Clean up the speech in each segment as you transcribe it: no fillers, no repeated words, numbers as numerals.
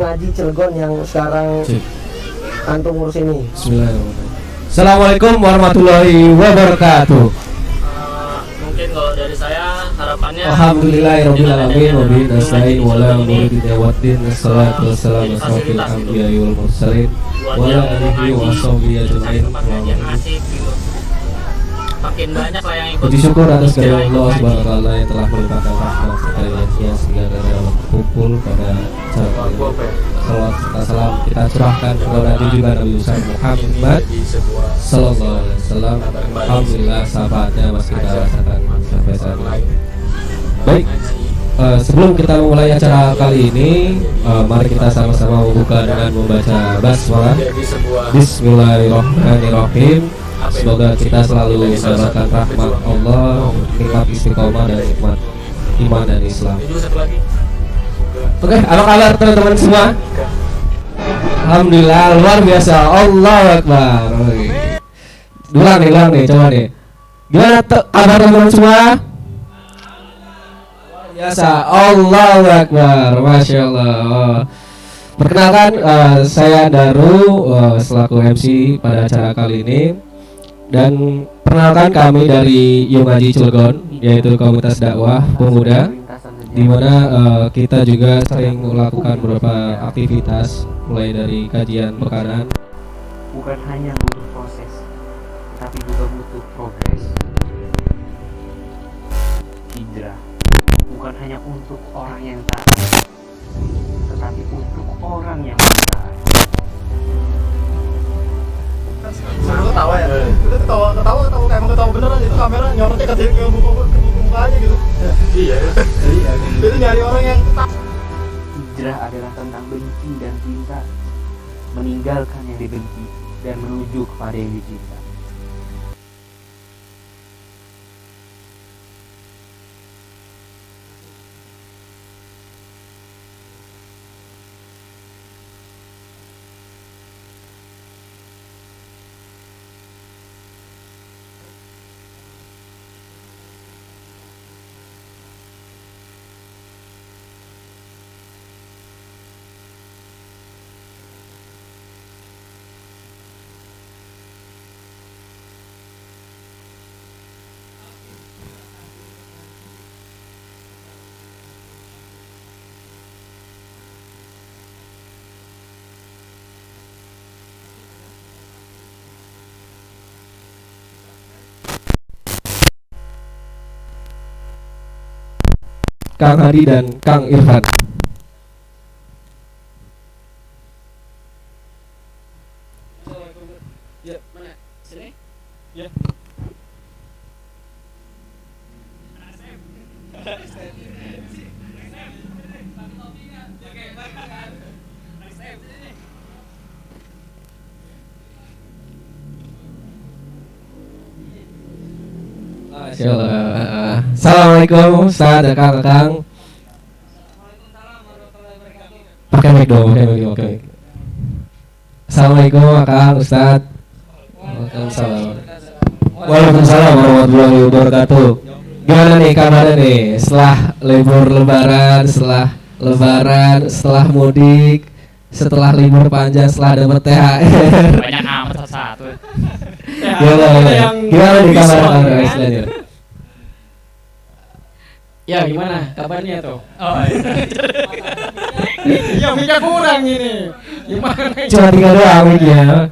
Ngaji Cilegon yang sekarang antum ngurus ini. Bismillahirrahmanirrahim. Assalamualaikum warahmatullahi wabarakatuh. Mungkin kalau dari saya harapannya Alhamdulillahirabbil alamin wa bihi nasta'in wa la murida waddin wassalatu wassalamu ala asyrofil anbiya'i wal mursalin wa ala alihi wa sahbihi ajmain. pengajian asik gitu. Makin banyak lah yang ikut. Puji syukur atas kehadirat Allah Subhanahu wa taala yang telah melimpahkan rahmat serta hidayahnya sehingga dalam berkumpul pada acara kali ini. Salawat serta salam kita curahkan kepada junjungan Nabi besar Muhammad sallallahu alaihi wasallam. Alhamdulillah sahabatnya masih kita rasakan sampai saat ini. Baik, sebelum kita memulai acara kali ini, mari kita sama-sama membuka dengan membaca basmalah. Bismillahirrahmanirrahim. Semoga kita selalu mendapatkan rahmat Allah, nikmat istiqomah dan nikmat iman dan Islam. Oke, apa kabar teman-teman semua? Alhamdulillah luar biasa. Allahu Akbar. Dulang nih, coba nih. Gimana kabar teman-teman semua? Luar biasa. Allahu Akbar. Masya Allah. Perkenalkan, saya Daru selaku MC pada acara kali ini. Dan perkenalkan kami dari Yomaji Cilegon, yaitu komunitas dakwah pemuda, di mana kita juga sering melakukan beberapa aktivitas, mulai dari kajian makanan. Bukan hanya butuh proses, tapi juga butuh progres. Hijrah bukan hanya untuk orang yang taat, tetapi untuk orang yang taat. Sebelum ketawa ya, kita ketawa emang ketawa beneran itu kamera nyorotnya ke mukanya gitu. Iya. Jadi nyari orang yang Hijrah adalah tentang benci dan cinta, meninggalkan yang dibenci dan menuju kepada yang dicinta. Kang Hadi dan Kang Irfan. Ya, mana? Sini? Ya. Masyaallah. Assalamualaikum Ustaz dan Kang. Pakai mic dong, pakai mic. Oke. Assalamualaikum Kang Ustaz. Waalaikumsalam warahmatullahi wabarakatuh. Gimana nih kabarnya nih setelah libur lebaran, setelah mudik, setelah libur panjang, setelah dapat THR? Banyak amat satu. Gimana nih kabarnya istilahnya? Ya gimana kabarnya tuh? Oh iya. Ya minyak kurang ini. Gimana? Cuma 3 doang ya.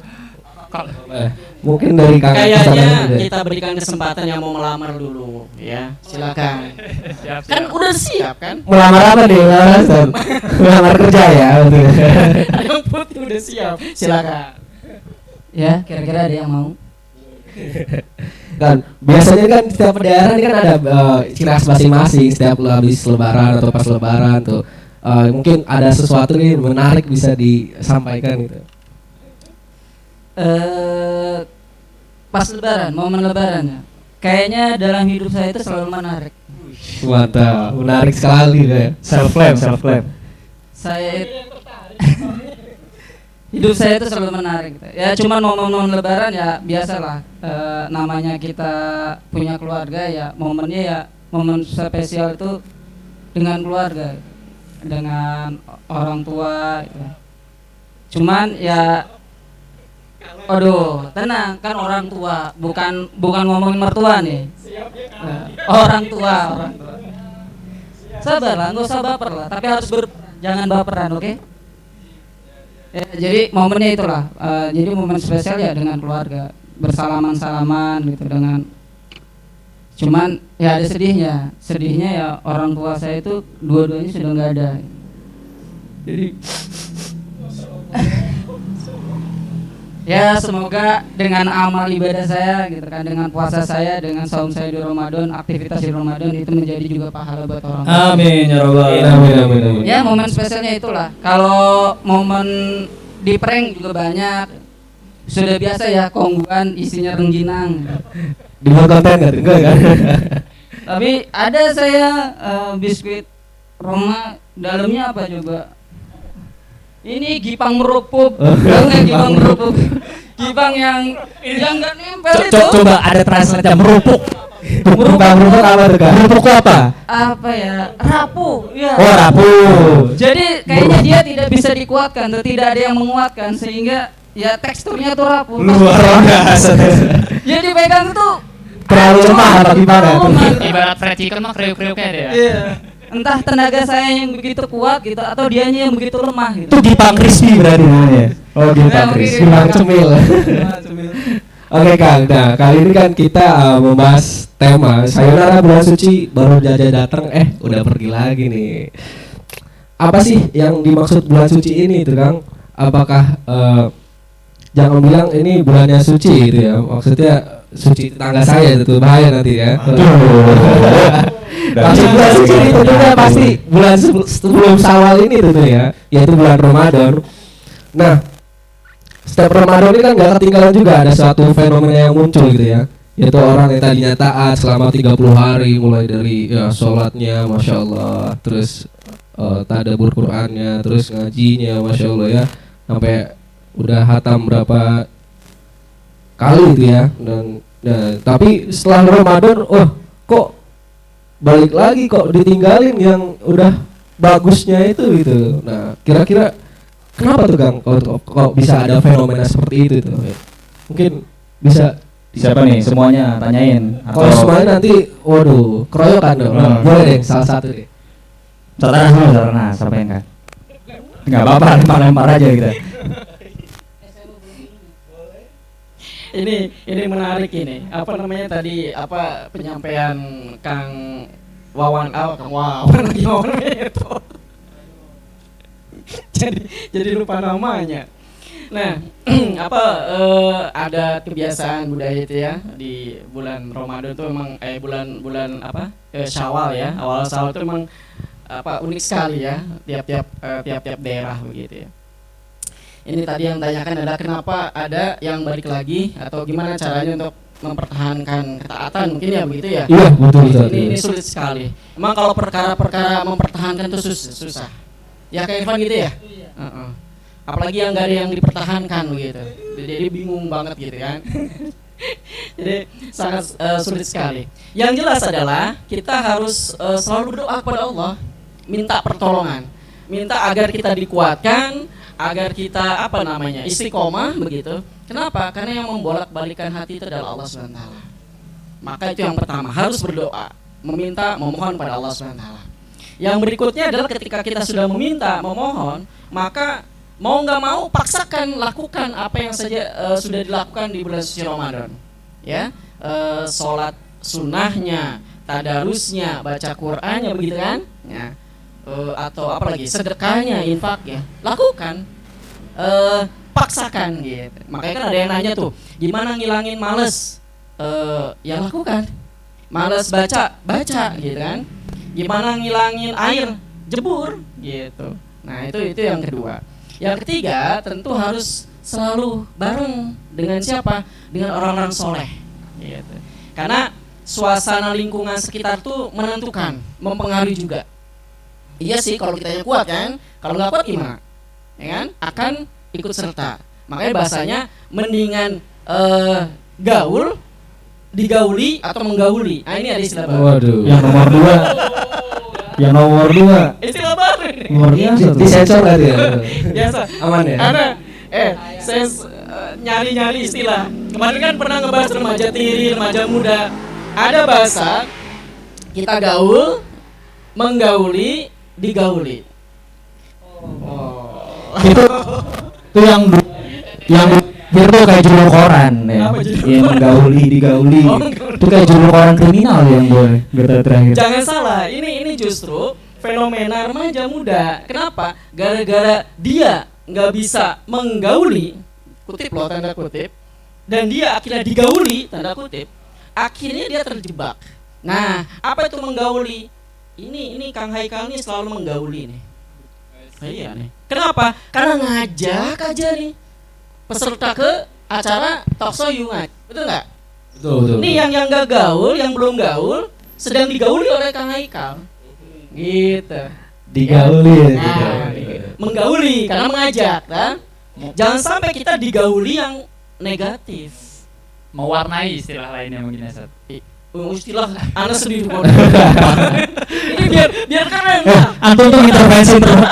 Mungkin dari Kang Kayaknya kita berikan kesempatan yang mau melamar dulu ya. Silakan. Siap. Kan udah siap kan? melamar apa nih? Melamar kerja ya. Yang putih udah siap. Silakan. Ya, kira-kira ada yang mau? Kan biasanya kan setiap daerah ini kan ada ciri khas masing-masing setiap habis lebaran atau pas lebaran tuh. Mungkin ada sesuatu nih menarik bisa disampaikan gitu. Pas lebaran, momen lebaran ya. Kayaknya dalam hidup saya itu selalu menarik. Mantap, menarik sekali deh. Self claim. Saya hidup saya itu selalu menarik gitu. Ya cuman momen-momen lebaran ya biasalah, namanya kita punya keluarga ya momennya ya momen spesial itu dengan keluarga. dengan orang tua gitu. Cuman ya aduh, tenang, kan orang tua, bukan ngomongin mertua nih. Orang tua. Sabar lah, nggak usah baper lah, tapi harus jangan baperan, oke? Ya, jadi momennya itulah, jadi momen spesial ya dengan keluarga, bersalaman-salaman gitu dengan. Cuman ya ada sedihnya ya orang tua saya itu dua-duanya sudah nggak ada. Jadi ya semoga dengan amal ibadah saya gitu kan, dengan puasa saya, dengan saum saya di Ramadan, aktivitas di Ramadan itu menjadi juga pahala buat orang tua. Amin ya rabbal alamin. Ya momen spesialnya itulah. Kalau momen di prank juga banyak. Sudah biasa ya kongguan isinya rengginang. Dibuat konten enggak kan? Tapi ada saya biskuit Roma, dalamnya apa coba? Ini gipang merupuk. Gipang merupuk. Gipang yang enggak nempel itu. Coba ada translate merupuk. Merupuk apa tuh kan? Merupuk apa? Apa ya? Rapuh. Ya. Oh, rapuh. Jadi kayaknya dia tidak bisa dikuatkan, tuh tidak ada yang menguatkan sehingga ya teksturnya tuh rapuh. Luar biasa. Jadi pegang tuh terlalu lemah atau gimana? Ibarat fried chicken mah kriuk-kriuk kayak dia. Iya. Entah tenaga saya yang begitu kuat gitu atau dianya yang begitu lemah gitu. Itu gipang crispy berarti namanya. Oh, gipang crispy, gipang cemil. Oke Kang, nah kali ini kan kita membahas tema sayonara bulan suci, baru aja datang udah pergi lagi nih. Apa sih yang dimaksud bulan suci ini itu Kang? Apakah jangan bilang ini bulannya suci gitu ya, maksudnya suci tetangga saya itu bahaya nanti ya. Maksud bulan suci ini tentunya pasti bulan sebelum Syawal ini tentunya, yaitu bulan Ramadan. Nah, setiap Ramadan ini kan gak ketinggalan juga ada suatu fenomena yang muncul gitu ya, yaitu orang yang tadinya taat selama 30 hari mulai dari ya sholatnya Masya Allah, terus tadabbur Qur'annya, terus ngajinya Masya Allah ya, sampai udah hatam berapa kali itu ya, dan tapi setelah Ramadan kok balik lagi, kok ditinggalin yang udah bagusnya itu gitu. Nah kira-kira kenapa tuh Kang kok bisa ada fenomena seperti itu tuh? Mungkin bisa siapa nih semuanya tanyain kalau semuanya nanti waduh keroyokan dong. Boleh deh salah satu deh. Sarana sampaikan. Enggak apa-apa, lempar aja gitu. Ini menarik ini. Apa namanya tadi penyampaian Kang Wawan Kang Wawan itu. jadi lupa namanya. Nah, ada kebiasaan budaya itu ya di bulan Ramadan itu memang bulan Syawal ya. Awal Syawal itu memang unik sekali ya, tiap daerah begitu ya. Ini tadi yang tanyakan adalah kenapa ada yang balik lagi atau gimana caranya untuk mempertahankan ketaatan, mungkin ya begitu ya. Iya, betul. Ini sulit sekali. Emang kalau perkara-perkara mempertahankan itu susah. Ya kayak Irfan gitu ya. Apalagi yang nggak ada yang dipertahankan begitu. Jadi bingung banget gitu kan. Jadi sangat sulit sekali. Yang jelas adalah kita harus selalu berdoa kepada Allah, minta pertolongan, minta agar kita dikuatkan, agar kita istiqomah begitu. Kenapa? Karena yang membolak-balikan hati itu adalah Allah SWT. Maka itu yang pertama, harus berdoa, memohon pada Allah SWT. Yang berikutnya adalah ketika kita sudah memohon, maka mau nggak mau paksakan lakukan apa yang saja sudah dilakukan di bulan suci Ramadan. Ya, sholat sunnahnya, tadarusnya, baca Qur'annya begitu kan? Ya. Atau apalagi sedekahnya, infak ya, lakukan, paksakan gitu. Makanya kan ada yang nanya tuh, gimana ngilangin males? Ya lakukan, males baca gitu kan. Gimana ngilangin air? Jebur gitu. Nah itu yang kedua. Yang ketiga tentu harus selalu bareng dengan siapa? Dengan orang-orang soleh gitu. Karena suasana lingkungan sekitar tuh menentukan, mempengaruhi juga. Iya sih kalau kitanya kuat kan, kalau nggak kuat gimana? Ya kan? Akan ikut serta. Makanya bahasanya mendingan digauli atau menggauli. Nah ini ada istilah baru. Waduh. Yang nomor 2. Yang nomor 2 Istilah baru nih. luar biasa tuh. Disensor nggak tuh ya? Biasa. Aman ya? Ada saya nyari-nyari istilah. Kemarin kan pernah ngebahas remaja tiri, remaja muda. Ada bahasa kita gaul, menggauli, digauli. Itu yang itu kayak judul koran ya. Apa judul Yang menggauli, digauli. Oh, Itu kayak judul koran kriminal yang boleh kita terakhir. Jangan salah, ini justru fenomena remaja muda. Kenapa? Gara-gara dia nggak bisa menggauli, kutip loh tanda kutip, dan dia akhirnya digauli tanda kutip, akhirnya dia terjebak. Nah, apa itu menggauli? Ini Kang Haikal nih selalu menggauli nih. Iya nih. Kenapa? Karena ngajak aja nih peserta ke acara talkshow betul nggak? Betul. Ini yang nggak gaul, yang belum gaul, sedang digauli oleh Kang Haikal. Gitu. Digauli. Nah, menggauli karena mengajak, kan? Jangan sampai kita digauli yang negatif. Mewarnai istilah lainnya mungkin ya, Sat. Istilah Anda sendiri. Ini biar keren. Antum tuh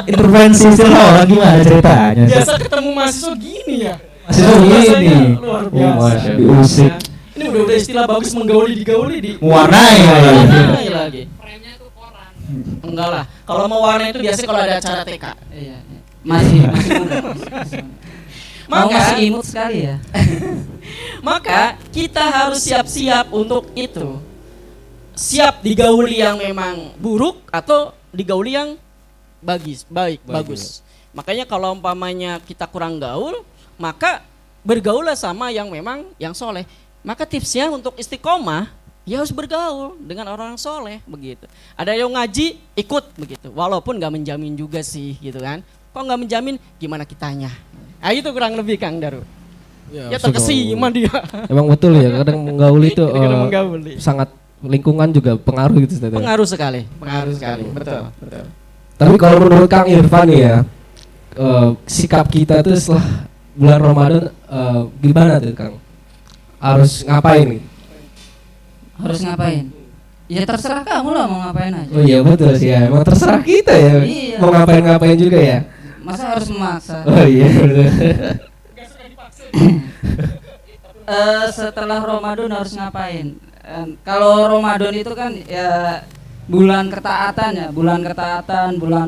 intervensi istilah orang gimana ceritanya? Biasa ketemu mahasiswa gini ya. Mahasiswa gini. Luar Oh, biasa. diusik. Ini udah istilah bagus menggauli digauli di. Mewarnai Lagi. Enggak lah. Kalau mau warna itu biasanya kalau ada acara TK. Iya. Masih muda. Mau masih imut sekali ya. Maka kita harus siap-siap untuk itu. Siap digauli yang memang buruk atau digauli yang bagus. Makanya kalau umpamanya kita kurang gaul, maka bergaulah sama yang memang yang soleh. Maka tipsnya untuk istiqomah, ya harus bergaul dengan orang soleh begitu. Ada yang ngaji, ikut begitu. Walaupun nggak menjamin juga sih, gitu kan? Kok nggak menjamin? Gimana kitanya? Nah itu kurang lebih Kang Daru. Ya terkesima dia. Emang betul ya, kadang menggauli itu Menggauli. sangat lingkungan juga pengaruh gitu. Pengaruh sekali. Betul. Tapi kalau menurut Kang Irfan nih ya, sikap kita tuh setelah bulan Ramadan gimana tuh Kang? Harus ngapain nih? Harus ngapain? Ya terserah kamu lah mau ngapain aja. Oh iya betul sih ya, emang terserah kita ya. Iya. Mau ngapain juga ya. Masa harus memaksa? Oh iya betul. Setelah Ramadan harus ngapain? Kalau Ramadan itu kan ya bulan ketaatan ya, bulan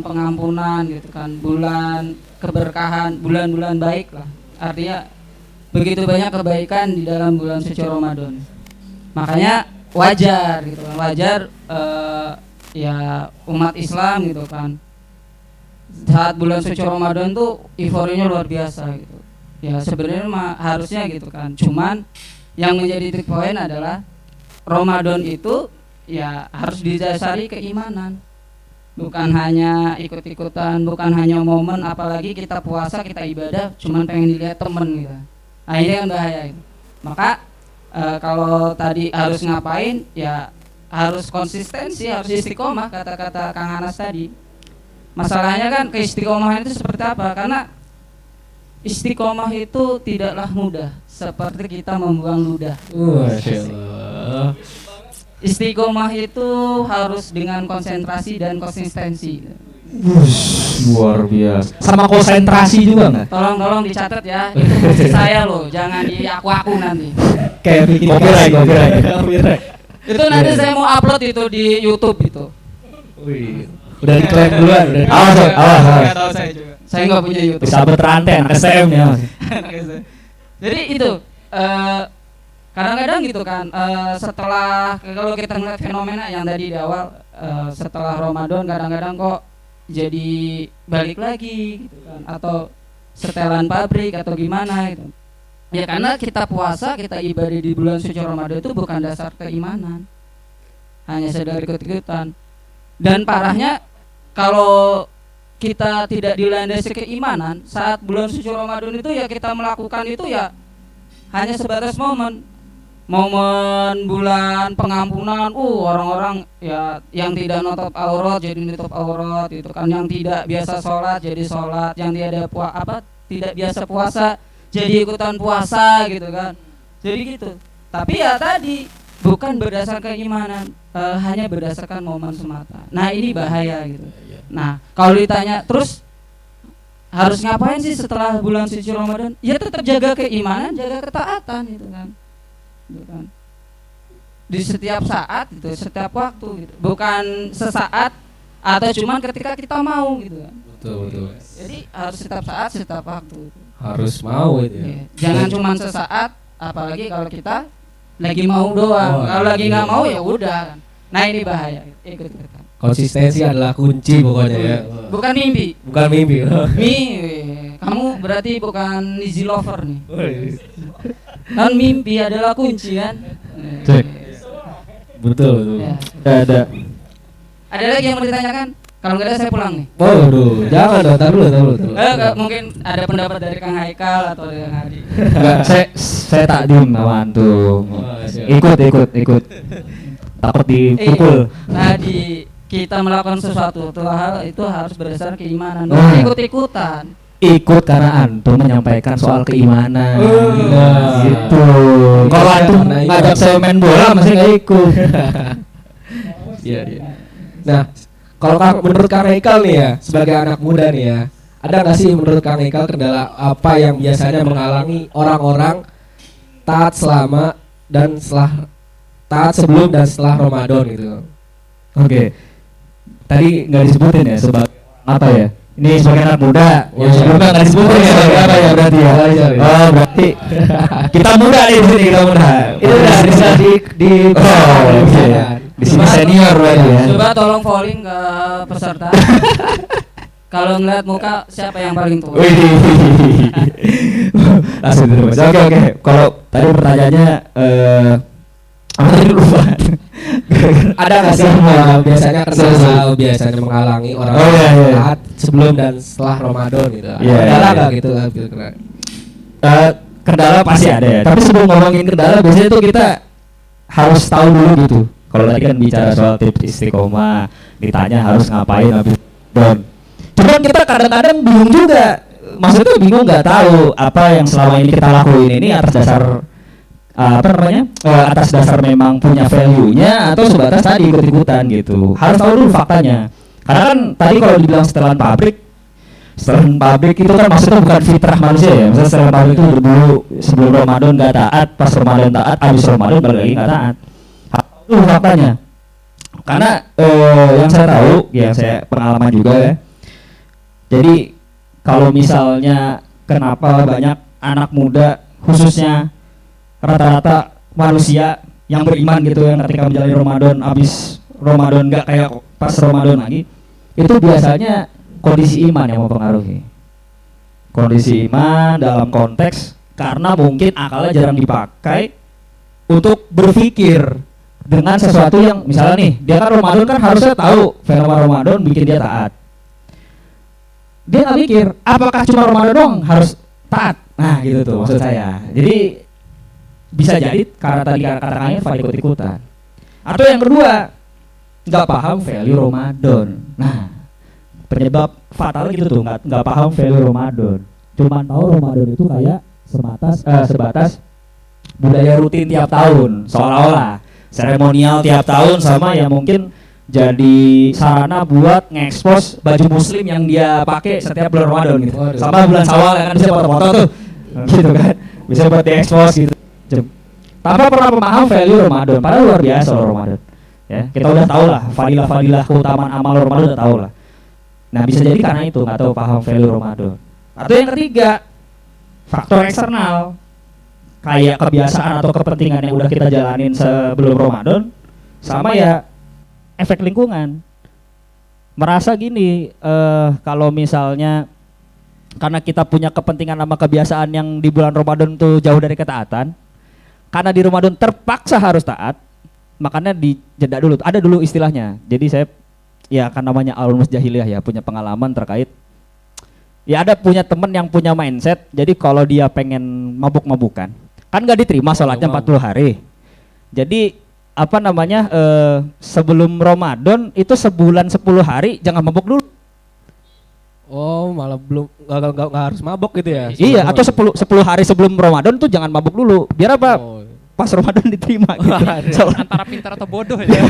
pengampunan gitu kan, bulan keberkahan, bulan-bulan baik lah. Artinya begitu banyak kebaikan di dalam bulan suci Ramadan. Makanya wajar gitu kan, ya umat Islam gitu kan. Saat bulan suci Ramadan tuh euforianya luar biasa gitu. Ya sebenarnya harusnya gitu kan. Cuman yang menjadi titik poin adalah Ramadan itu ya harus didasari keimanan. Bukan hanya ikut-ikutan, bukan hanya momen, apalagi kita puasa, kita ibadah cuman pengen dilihat temen gitu. Nah ini yang bahaya gitu. Maka kalau tadi harus ngapain ya harus konsistensi, harus istiqomah kata-kata Kang Anas tadi. Masalahnya kan keistiqomahan itu seperti apa? Karena istiqomah itu tidaklah mudah seperti kita membuang ludah. Masya Allah. Istiqomah itu harus dengan konsentrasi dan konsistensi. Luar biasa. Sama konsentrasi juga nggak? Tolong dicatat ya. Itu fungsi saya loh, jangan di aku nanti. Kayak bikin copyright. Itu nanti saya mau upload itu di YouTube itu. Wih, udah diklaim duluan. Awas. Nggak tahu saya juga. Saya nggak punya YouTube. Bisa berterantai anak STM ya. Jadi itu kadang-kadang gitu kan, setelah kalau kita ngeliat fenomena yang tadi di awal, setelah Ramadan kadang-kadang kok jadi balik lagi gitu kan, atau setelan pabrik atau gimana gitu. Ya karena kita puasa, kita ibadah di bulan suci Ramadan itu bukan dasar keimanan, hanya sekedar ikut-ikutan. Dan parahnya kalau kita tidak dilandasi keimanan saat bulan suci Ramadan itu ya kita melakukan itu ya hanya sebatas momen bulan pengampunan. Orang-orang ya yang tidak nutup aurat jadi nutup aurat itu kan, yang tidak biasa sholat jadi sholat, yang tidak biasa puasa jadi ikutan puasa gitu kan. Jadi gitu. Tapi ya tadi bukan berdasarkan keimanan. hanya berdasarkan momen semata. Nah ini bahaya gitu. Nah kalau ditanya terus harus ngapain sih setelah bulan suci Ramadan? Ya tetap jaga keimanan, jaga ketaatan gitu kan. Gitu kan. Di setiap saat gitu, setiap waktu gitu. Bukan sesaat atau cuman ketika kita mau gitu kan. Betul. Jadi harus setiap saat, setiap waktu. Harus mau itu ya. Iya. Jangan cuman sesaat, apalagi kalau kita lagi mau doang. Kalau lagi nggak mau ya udah. Nah ini bahaya. Ikut-ikutan. Konsistensi adalah kunci pokoknya ya. Bukan mimpi. Bukan mimpi. Kamu berarti bukan easy lover nih. Kan mimpi adalah kunci kan. Cek. Betul. Ya. Ada Ada lagi yang mau ditanyakan? Kalau nggak ada saya pulang nih. Waduh, jangan dong, tar dulu. Mungkin ada pendapat dari Kang Haikal atau dari Kang Hadi. Enggak, saya tak diem sama antum. Ikut. Takut dipukul. Tadi kita melakukan sesuatu hal itu harus berdasarkan keimanan. Oh. Bukan ikut-ikutan. Ikut karena antum menyampaikan soal keimanan. Nah. Gitu. Kalau antum ngajak saya main bola masih nggak ikut. Iya. Nah, kalau menurut Kang Haikal nih ya, sebagai anak muda nih ya, ada nggak sih menurut Kang Haikal kendala apa yang biasanya menghalangi orang-orang taat selama dan setelah taat sebelum dan setelah Ramadan gitu? Oke. Tadi nggak disebutin ya sebagai apa ya? Ini sebagai anak muda. Yang sebelumnya nggak disebutin ya sebagai apa ya berarti ya? Oh berarti kita muda nih di sini, kita muda. Itu udah bisa di oke. Di sini senior berarti ya. Coba tolong polling ke peserta. Kalau ngeliat muka siapa yang paling tua? Langsung terus. Oke. Kalau tadi pertanyaannya apa tadi lupa. Ada nggak sih biasanya kendala biasanya menghalangi orang taat sebelum dan setelah Ramadan gitu? Kendala nggak gitu kan? Kendala pasti ada ya. Tapi sebelum ngomongin kendala biasanya tuh kita harus tahu dulu gitu. Kalau tadi kan bicara soal tips istiqomah, ditanya harus ngapain habis Ramadan. Cuman kita kadang-kadang bingung juga. Maksudnya bingung nggak tahu apa yang selama ini kita lakuin ini atas dasar atas dasar memang punya value-nya atau sebatas tadi ikut-ikutan gitu. Harus tahu dulu faktanya. Karena kan tadi kalau dibilang setelan pabrik itu kan maksudnya bukan fitrah manusia ya. Misalnya setelan pabrik itu dulu sebelum Ramadan nggak taat, pas Ramadan taat, habis Ramadan balik lagi nggak taat. Itu faktanya. Karena yang saya tahu, yang saya pengalaman juga ya. Jadi kalau misalnya kenapa banyak anak muda khususnya rata-rata manusia yang beriman gitu yang ketika menjalani Ramadan habis Ramadan nggak kayak pas Ramadan lagi, itu biasanya kondisi iman yang mempengaruhi. Kondisi iman dalam konteks karena mungkin akalnya jarang dipakai untuk berpikir dengan sesuatu yang misalnya nih dia kan Ramadan kan harusnya tahu fenomena Ramadan bikin dia taat. Dia nggak mikir apakah cuma Ramadan dong harus taat. Nah gitu tuh maksud saya. Jadi bisa jadi karena tadi kata-katanya pada ikut-ikutan. Atau yang kedua nggak paham value Ramadan. Nah penyebab fatal gitu tuh nggak paham value Ramadan. Cuman tahu Ramadan itu kayak sebatas budaya rutin tiap tahun, seolah-olah seremonial tiap tahun sama ya mungkin jadi sarana buat ngekspos baju muslim yang dia pakai setiap bulan Ramadan gitu. Sama bulan Syawal kan bisa foto-foto tuh. Gitu kan. Bisa buat diekspos gitu. Tanpa pernah memaham value Ramadan, padahal luar biasa loh Ramadan. Ya, kita udah tahu lah fadilah keutamaan amal Ramadan udah tahu lah. Nah, bisa jadi karena itu nggak tahu paham value Ramadan. Atau yang ketiga, faktor eksternal. Kayak kebiasaan atau kepentingan yang udah kita jalanin sebelum Ramadan sama ya efek lingkungan. Merasa gini, kalau misalnya karena kita punya kepentingan sama kebiasaan yang di bulan Ramadan tuh jauh dari ketaatan, karena di Ramadan terpaksa harus taat, makanya dijeda dulu. Ada dulu istilahnya. Jadi saya ya kan namanya alumnus jahiliyah ya, punya pengalaman terkait. Ya ada punya temen yang punya mindset. Jadi kalau dia pengen mabuk-mabukan, kan nggak diterima sholatnya 40 hari. Jadi apa namanya sebelum Ramadan itu sebulan 10 hari jangan mabuk dulu. Oh, malah belum nggak harus mabok gitu ya? Iya, atau 10 hari sebelum Ramadan tuh jangan mabuk dulu. Biar apa? pas Ramadan diterima gitu. Antara pintar atau bodoh ya.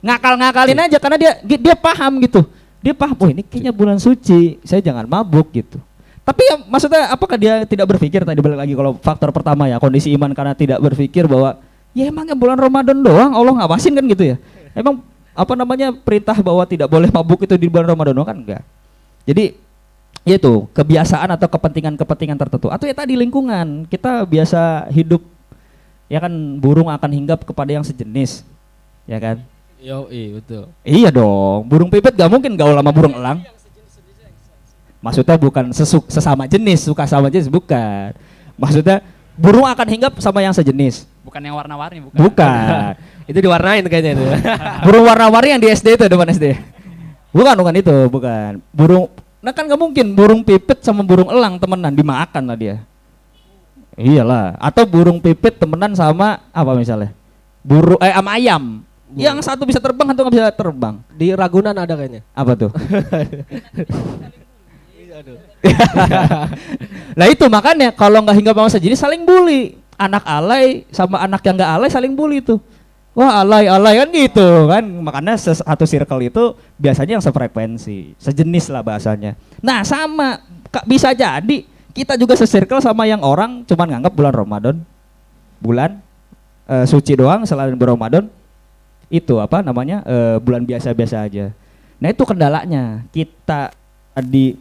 Ngakal-ngakalin aja karena dia paham gitu. Dia paham, oh ini kayaknya bulan suci, saya jangan mabuk gitu. Tapi ya, maksudnya apakah dia tidak berpikir tadi balik lagi kalau faktor pertama ya kondisi iman karena tidak berpikir bahwa ya emangnya bulan Ramadan doang Allah ngawasin kan gitu ya. Emang apa namanya perintah bahwa tidak boleh mabuk itu di bulan Ramadan doang kan enggak. Jadi itu kebiasaan atau kepentingan-kepentingan tertentu atau ya tadi lingkungan kita biasa hidup ya kan burung akan hinggap kepada yang sejenis ya kan Betul. iya dong burung pipit gak mungkin gaul sama burung elang maksudnya bukan sesama jenis suka sama jenis bukan maksudnya burung akan hinggap sama yang sejenis Bukan yang warna-warni, bukan Itu diwarnain kayaknya itu. burung warna-warni yang di SD itu depan SD bukan itu bukan burung. Nah kan nggak mungkin burung pipit sama burung elang temenan dimakan lah dia. Iyalah. Atau burung pipit temenan sama apa misalnya? Sama ayam. Yang satu bisa terbang atau nggak bisa terbang. Di Ragunan ada kayaknya. Apa tuh? Nah itu makanya kalau nggak hinggap sama sejenis saling bully. Anak alay sama anak yang nggak alay saling bully tuh. Wah alay kan gitu kan. Makanya satu circle itu biasanya yang sefrekuensi, sejenis lah bahasanya. Nah sama, bisa jadi kita juga se-circle sama yang orang cuman nganggap bulan Ramadan, bulan suci doang selain Ramadan itu apa namanya bulan biasa-biasa aja. Nah itu kendalanya kita di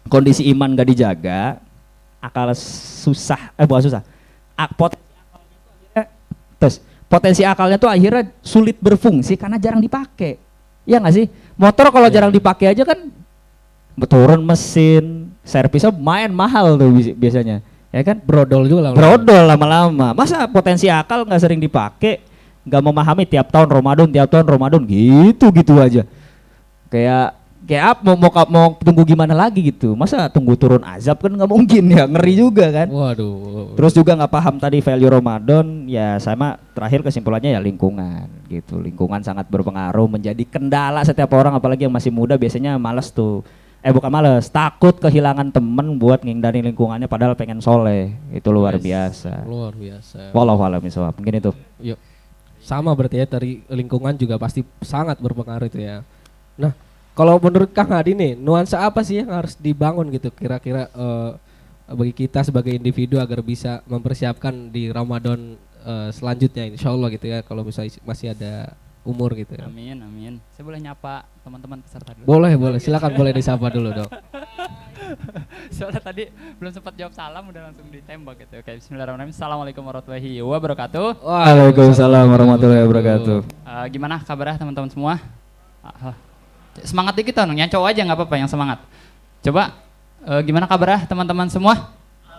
kondisi iman gak dijaga, akal susah, bukan susah, potensi akalnya tuh akhirnya sulit berfungsi karena jarang dipakai. Iya nggak sih? Motor kalau jarang dipakai aja kan turun mesin, servisnya main mahal tuh biasanya. Ya kan? Brodol juga Brodol lama-lama. Masa potensi akal nggak sering dipakai, nggak memahami tiap tahun Ramadan gitu aja. Kayak mau tunggu gimana lagi gitu. Masa tunggu turun azab kan nggak mungkin ya, ngeri juga kan. Waduh. Terus juga nggak paham tadi value Ramadan ya, sama terakhir kesimpulannya ya lingkungan gitu. Lingkungan sangat berpengaruh menjadi kendala setiap orang, apalagi yang masih muda biasanya malas tuh. Bukan malas, takut kehilangan temen buat nghindarin lingkungannya padahal pengen soleh. Itu luar biasa. Luar biasa. Wallahu a'lam bishawab. Mungkin itu. Yuk. Sama berarti ya, dari lingkungan juga pasti sangat berpengaruh itu ya. Nah, kalau menurut Kang Hadi nih, nuansa apa sih yang harus dibangun gitu kira-kira bagi kita sebagai individu agar bisa mempersiapkan di Ramadan selanjutnya insya Allah gitu ya, kalau misalnya masih ada umur gitu ya. Amin. Saya boleh nyapa teman-teman peserta dulu? Boleh, silakan boleh disapa dulu dong. Soalnya tadi belum sempat jawab salam udah langsung ditembak gitu. Oke, bismillahirrahmanirrahim. Assalamualaikum warahmatullahi wabarakatuh. Waalaikumsalam warahmatullahi wabarakatuh. Gimana kabarnya teman-teman semua? Semangat dikit dong, yang cowok aja nggak apa-apa yang semangat. Coba gimana kabarnya teman-teman semua?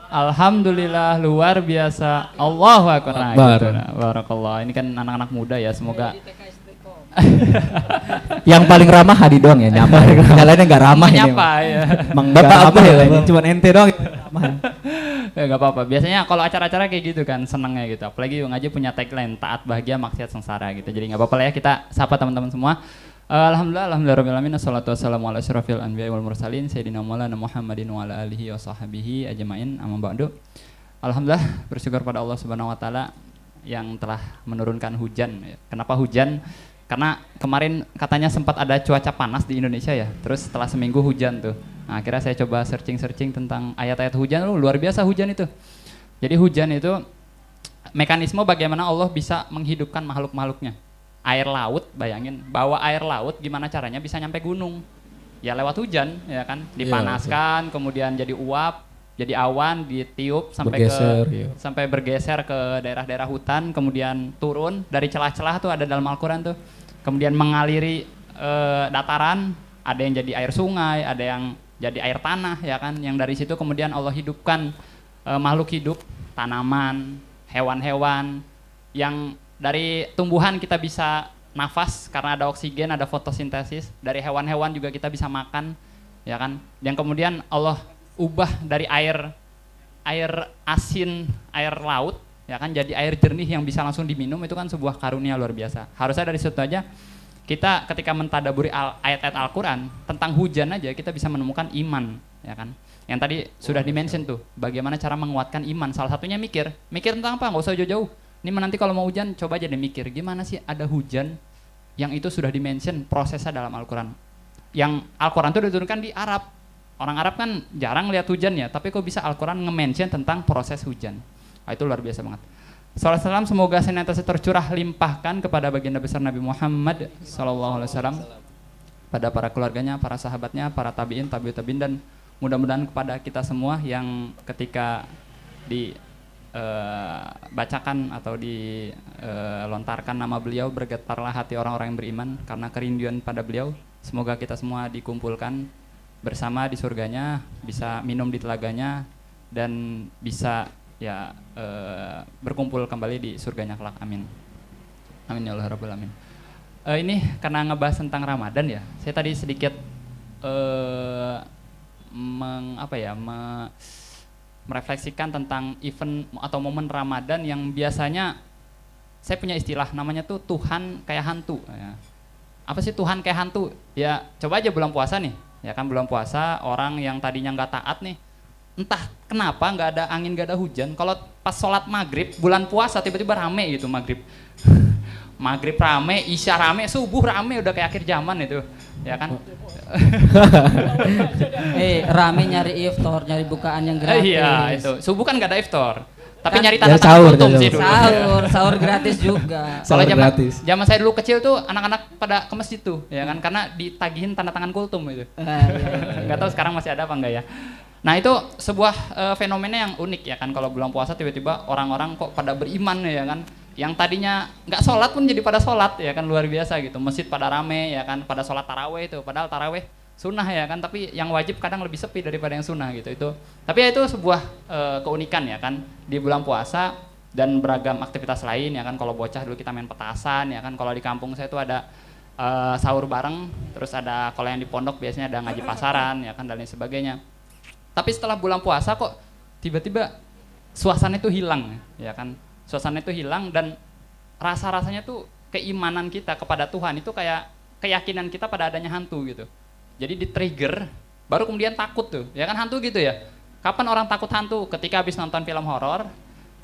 Alhamdulillah luar biasa. Allahu akbar. Nah, gitu. Barakallah. Ini kan anak-anak muda ya, semoga Yang paling ramah Hadi doang ya nyapa. Yang lainnya nggak ramah ini. Nyapa ya. Bapak apa ya? Cuman ente doang. Ya nggak apa-apa. Biasanya kalau acara-acara kayak gitu kan senengnya gitu. Apalagi ngaji punya tagline taat bahagia maksiat sengsara gitu. Jadi nggak apa-apa lah ya kita sapa teman-teman semua. Alhamdulillahirrahmanirrahim. Assalatu wassalamu ala asyrafil anbiya wal mursalin sayyidina maulana Muhammadin wa ala alihi wa sahbihi ajmain. Amma ba'du. Alhamdulillah bersyukur pada Allah Subhanahu wa taala yang telah menurunkan hujan. Kenapa hujan? Karena kemarin katanya sempat ada cuaca panas di Indonesia ya. Terus setelah seminggu hujan tuh. Nah, akhirnya saya coba searching tentang ayat-ayat hujan. Luar biasa hujan itu. Jadi hujan itu mekanisme bagaimana Allah bisa menghidupkan makhluk-makhluknya. Air laut, bayangin, bawa air laut gimana caranya bisa nyampe gunung? Ya lewat hujan, ya kan? Dipanaskan, kemudian jadi uap, jadi awan, ditiup sampai sampai bergeser ke daerah-daerah hutan, kemudian turun dari celah-celah tuh ada dalam Al-Qur'an tuh. Kemudian mengaliri dataran, ada yang jadi air sungai, ada yang jadi air tanah, ya kan? Yang dari situ kemudian Allah hidupkan makhluk hidup, tanaman, hewan-hewan yang dari tumbuhan kita bisa nafas karena ada oksigen, ada fotosintesis. Dari hewan-hewan juga kita bisa makan, ya kan? Yang kemudian Allah ubah dari air asin, air laut, ya kan, jadi air jernih yang bisa langsung diminum. Itu kan sebuah karunia luar biasa. Harusnya dari situ aja kita ketika mentadaburi ayat-ayat Al-Quran tentang hujan aja kita bisa menemukan iman, ya kan? Yang tadi sudah dimention tuh, bagaimana cara menguatkan iman. Salah satunya mikir tentang apa? Nggak usah jauh-jauh. Ini nanti kalau mau hujan coba aja deh mikir gimana sih ada hujan yang itu sudah dimention prosesnya dalam Al-Quran. Yang Al-Quran itu diturunkan di Arab. Orang Arab kan jarang lihat hujan ya, tapi kok bisa Al-Quran nge-mention tentang proses hujan. Nah, itu luar biasa banget. Sallallahu alaihi wasallam, semoga senantiasa tercurah limpahkan kepada baginda besar Nabi Muhammad sallallahu alaihi wasallam, pada para keluarganya, para sahabatnya, para tabi'in, tabi'ut tabi'in, dan mudah-mudahan kepada kita semua yang ketika bacakan atau dilontarkan nama beliau bergetarlah hati orang-orang yang beriman karena kerinduan pada beliau. Semoga kita semua dikumpulkan bersama di surganya, bisa minum di telaganya, dan bisa ya berkumpul kembali di surganya kelak. Amin. Amin ya Allah rabbal alamin. Ini karena ngebahas tentang Ramadan ya, saya tadi sedikit merefleksikan tentang event atau momen Ramadan yang biasanya saya punya istilah namanya tuh Tuhan kayak hantu ya. Apa sih Tuhan kayak hantu? Ya coba aja bulan puasa nih, ya kan bulan puasa orang yang tadinya nggak taat nih, entah kenapa nggak ada angin, nggak ada hujan, kalau pas sholat maghrib bulan puasa tiba-tiba rame gitu maghrib. Maghrib rame, isya rame, subuh rame, udah kayak akhir zaman itu, ya kan? Rame nyari iftar, nyari bukaan yang gratis. Iya itu, subuh kan nggak ada iftar, tapi Kan- nyari tanda tangan kultum sih dulu. Sahur gratis juga. Soalnya gratis. zaman saya dulu kecil tuh anak-anak pada ke masjid tuh, ya kan? Karena ditagihin tanda tangan kultum itu. Iya. Nggak tahu sekarang masih ada apa enggak ya. Nah itu sebuah fenomena yang unik ya kan, kalau bulan puasa tiba-tiba orang-orang kok pada beriman ya kan, yang tadinya nggak sholat pun jadi pada sholat ya kan, luar biasa gitu. Masjid pada rame ya kan, pada sholat taraweh itu, padahal taraweh sunnah ya kan, tapi yang wajib kadang lebih sepi daripada yang sunnah gitu. Itu tapi ya itu sebuah keunikan ya kan di bulan puasa, dan beragam aktivitas lain ya kan. Kalau bocah dulu kita main petasan ya kan, kalau di kampung saya itu ada sahur bareng, terus ada kalau yang di pondok biasanya ada ngaji pasaran ya kan, dan lain sebagainya. Tapi setelah bulan puasa kok tiba-tiba suasana itu hilang ya kan, suasana itu hilang, dan rasa-rasanya tuh keimanan kita kepada Tuhan itu kayak keyakinan kita pada adanya hantu gitu. Jadi di trigger baru kemudian takut tuh ya kan, hantu gitu ya. Kapan orang takut hantu? Ketika habis nonton film horor,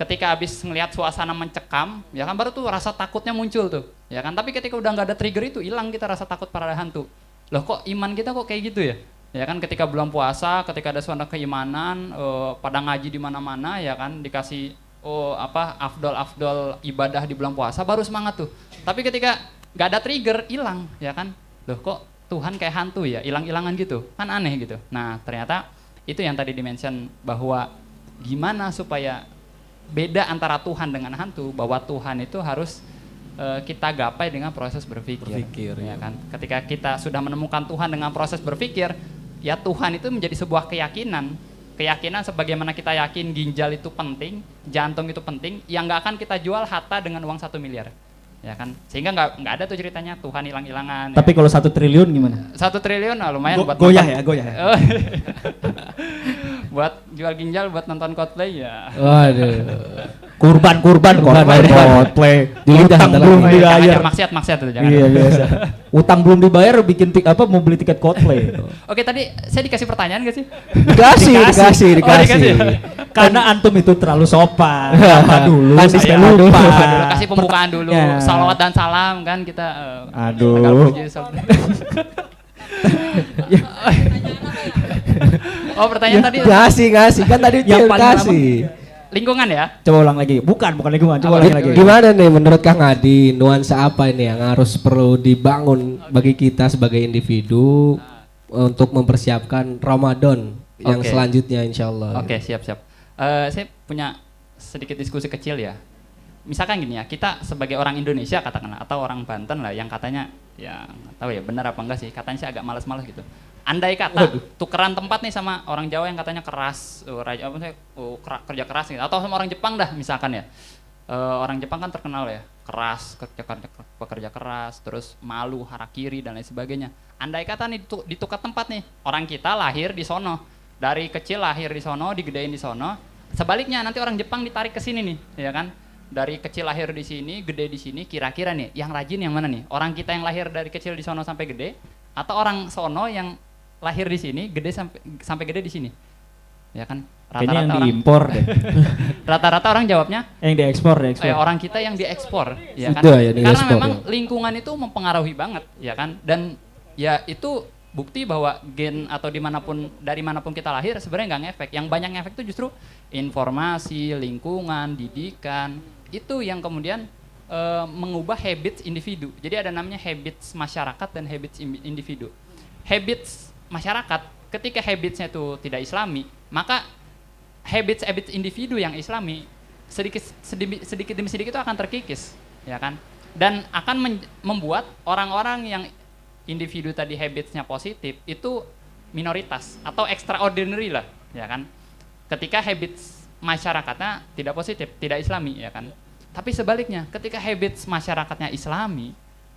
ketika habis ngelihat suasana mencekam ya kan, baru tuh rasa takutnya muncul tuh ya kan. Tapi ketika udah nggak ada trigger itu hilang kita rasa takut pada hantu. Loh kok iman kita kok kayak gitu ya? Ya kan ketika bulan puasa, ketika ada suasana keimanan, pada ngaji di mana-mana ya kan, dikasih afdol ibadah di bulan puasa, baru semangat tuh. Tapi ketika nggak ada trigger hilang ya kan. Loh kok Tuhan kayak hantu ya, hilang-hilangan gitu, kan aneh gitu. Nah ternyata itu yang tadi dimention, bahwa gimana supaya beda antara Tuhan dengan hantu, bahwa Tuhan itu harus kita gapai dengan proses berpikir ya kan. Ketika kita sudah menemukan Tuhan dengan proses berpikir, ya Tuhan itu menjadi sebuah keyakinan sebagaimana kita yakin ginjal itu penting, jantung itu penting, yang nggak akan kita jual harta dengan uang 1 miliar ya kan. Sehingga nggak ada tuh ceritanya Tuhan hilang-hilangan. Tapi ya. kalau 1 triliun gimana? 1 triliun lumayan buat goyah nonton. ya, goyah. Buat jual ginjal buat nonton Coldplay ya. Waduh. Kurban Coldplay. Utang belum dibayar. Maksiat itu jangan. Iya biasa. Utang belum dibayar bikin mau beli tiket Coldplay. Oke, tadi saya dikasih pertanyaan gak sih? Dikasih. Dikasih. Karena antum itu terlalu sopan. Apa dulu? Saya lupa. Kasih pembukaan dulu. Ya. Salawat dan salam kan kita. Aduh. Oh, pertanyaan tadi Ngasih kan tadi Yang paling kasih. lingkungan ya? Coba ulang lagi. Bukan lingkungan. Coba ulang lagi. Gimana nih menurut Kang Adi, nuansa apa ini yang harus perlu dibangun bagi kita sebagai individu untuk mempersiapkan Ramadan yang selanjutnya insyaallah. Oke, siap. Saya punya sedikit diskusi kecil ya. Misalkan gini ya, kita sebagai orang Indonesia katakanlah, atau orang Banten lah yang katanya ya nggak tahu ya benar apa enggak sih, katanya sih agak malas-malas gitu. Andai kata tukeran tempat nih sama orang Jawa yang katanya keras, kerja keras gitu, atau sama orang Jepang dah misalkan ya. Orang Jepang kan terkenal ya, keras, pekerja keras, terus malu, harakiri dan lain sebagainya. Andai kata nih ditukar tempat nih, orang kita lahir di sono, dari kecil lahir di sono, digedein di sono. Sebaliknya nanti orang Jepang ditarik ke sini nih, ya kan? Dari kecil lahir di sini, gede di sini, kira-kira nih yang rajin yang mana nih? Orang kita yang lahir dari kecil di sono sampai gede, atau orang sono yang lahir di sini, gede sampai gede di sini? ya kan? Kayaknya yang Rata-rata orang diimpor deh. rata-rata orang jawabnya Yang diekspor. orang kita yang diekspor, ya kan? Itu ya, Karena diekspor, memang ya. lingkungan itu mempengaruhi banget, ya kan? Dan ya itu bukti bahwa gen atau dari manapun kita lahir sebenarnya nggak ngefek. Yang banyak ngefek itu justru informasi, lingkungan, didikan. Itu yang kemudian mengubah habits individu. Jadi ada namanya habits masyarakat dan habits individu. Habits masyarakat, ketika habitsnya itu tidak Islami, maka habits individu yang Islami sedikit demi sedikit itu akan terkikis, ya kan? Dan akan membuat orang-orang yang individu tadi habitsnya positif itu minoritas atau extraordinary lah, ya kan? Ketika habits masyarakatnya tidak positif, tidak Islami, ya kan? Tapi sebaliknya, ketika habits masyarakatnya Islami,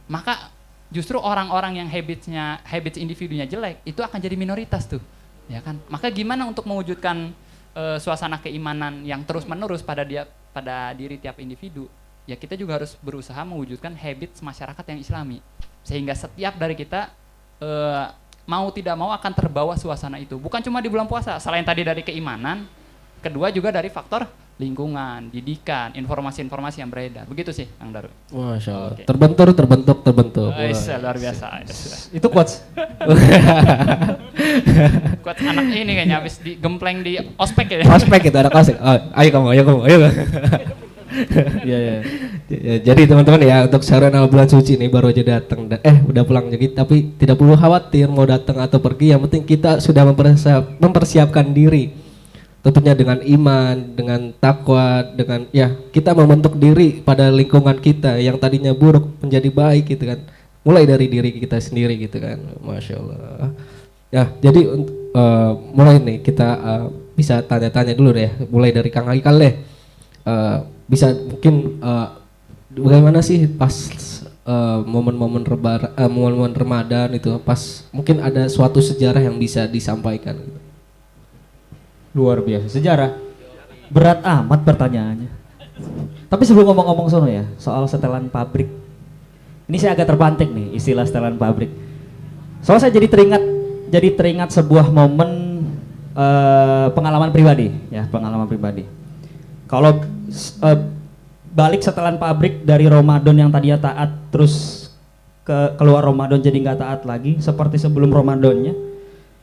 maka justru orang-orang yang habits individunya jelek itu akan jadi minoritas tuh, ya kan? Maka gimana untuk mewujudkan suasana keimanan yang terus-menerus pada diri tiap individu? Ya kita juga harus berusaha mewujudkan habits masyarakat yang Islami, sehingga setiap dari kita mau tidak mau akan terbawa suasana itu. Bukan cuma di bulan puasa, selain tadi dari keimanan, kedua juga dari faktor lingkungan, didikan, informasi-informasi yang beredar. Begitu sih, Kang Daru. Masya Allah. Oke. Terbentuk. Luar biasa. Itu quotes. Kuat anak ini kayaknya habis digempleng di ospek ya. Prospek itu ada ospek. Oh, ayo kamu. Iya. Ya, jadi teman-teman ya, untuk sarana bulan suci ini baru aja datang udah pulang jadi, tapi tidak perlu khawatir mau datang atau pergi, yang penting kita sudah mempersiapkan diri. Tentunya dengan iman, dengan takwa, dengan ya kita membentuk diri pada lingkungan kita yang tadinya buruk menjadi baik gitu kan. Mulai dari diri kita sendiri gitu kan. Masya Allah. Ya, jadi mulai nih kita bisa tanya-tanya dulu deh. Mulai dari Kang Haikal deh. Bisa mungkin bagaimana sih pas momen-momen Ramadan itu, pas mungkin ada suatu sejarah yang bisa disampaikan gitu. Luar biasa. Sejarah. Berat amat pertanyaannya. Tapi sebelum ngomong-ngomong sono ya, soal setelan pabrik. Ini saya agak terpantik nih istilah setelan pabrik. Soalnya saya jadi teringat sebuah momen pengalaman pribadi ya, pengalaman pribadi. Kalau balik setelan pabrik dari Ramadan yang tadinya taat terus keluar Ramadan jadi nggak taat lagi seperti sebelum Ramadannya,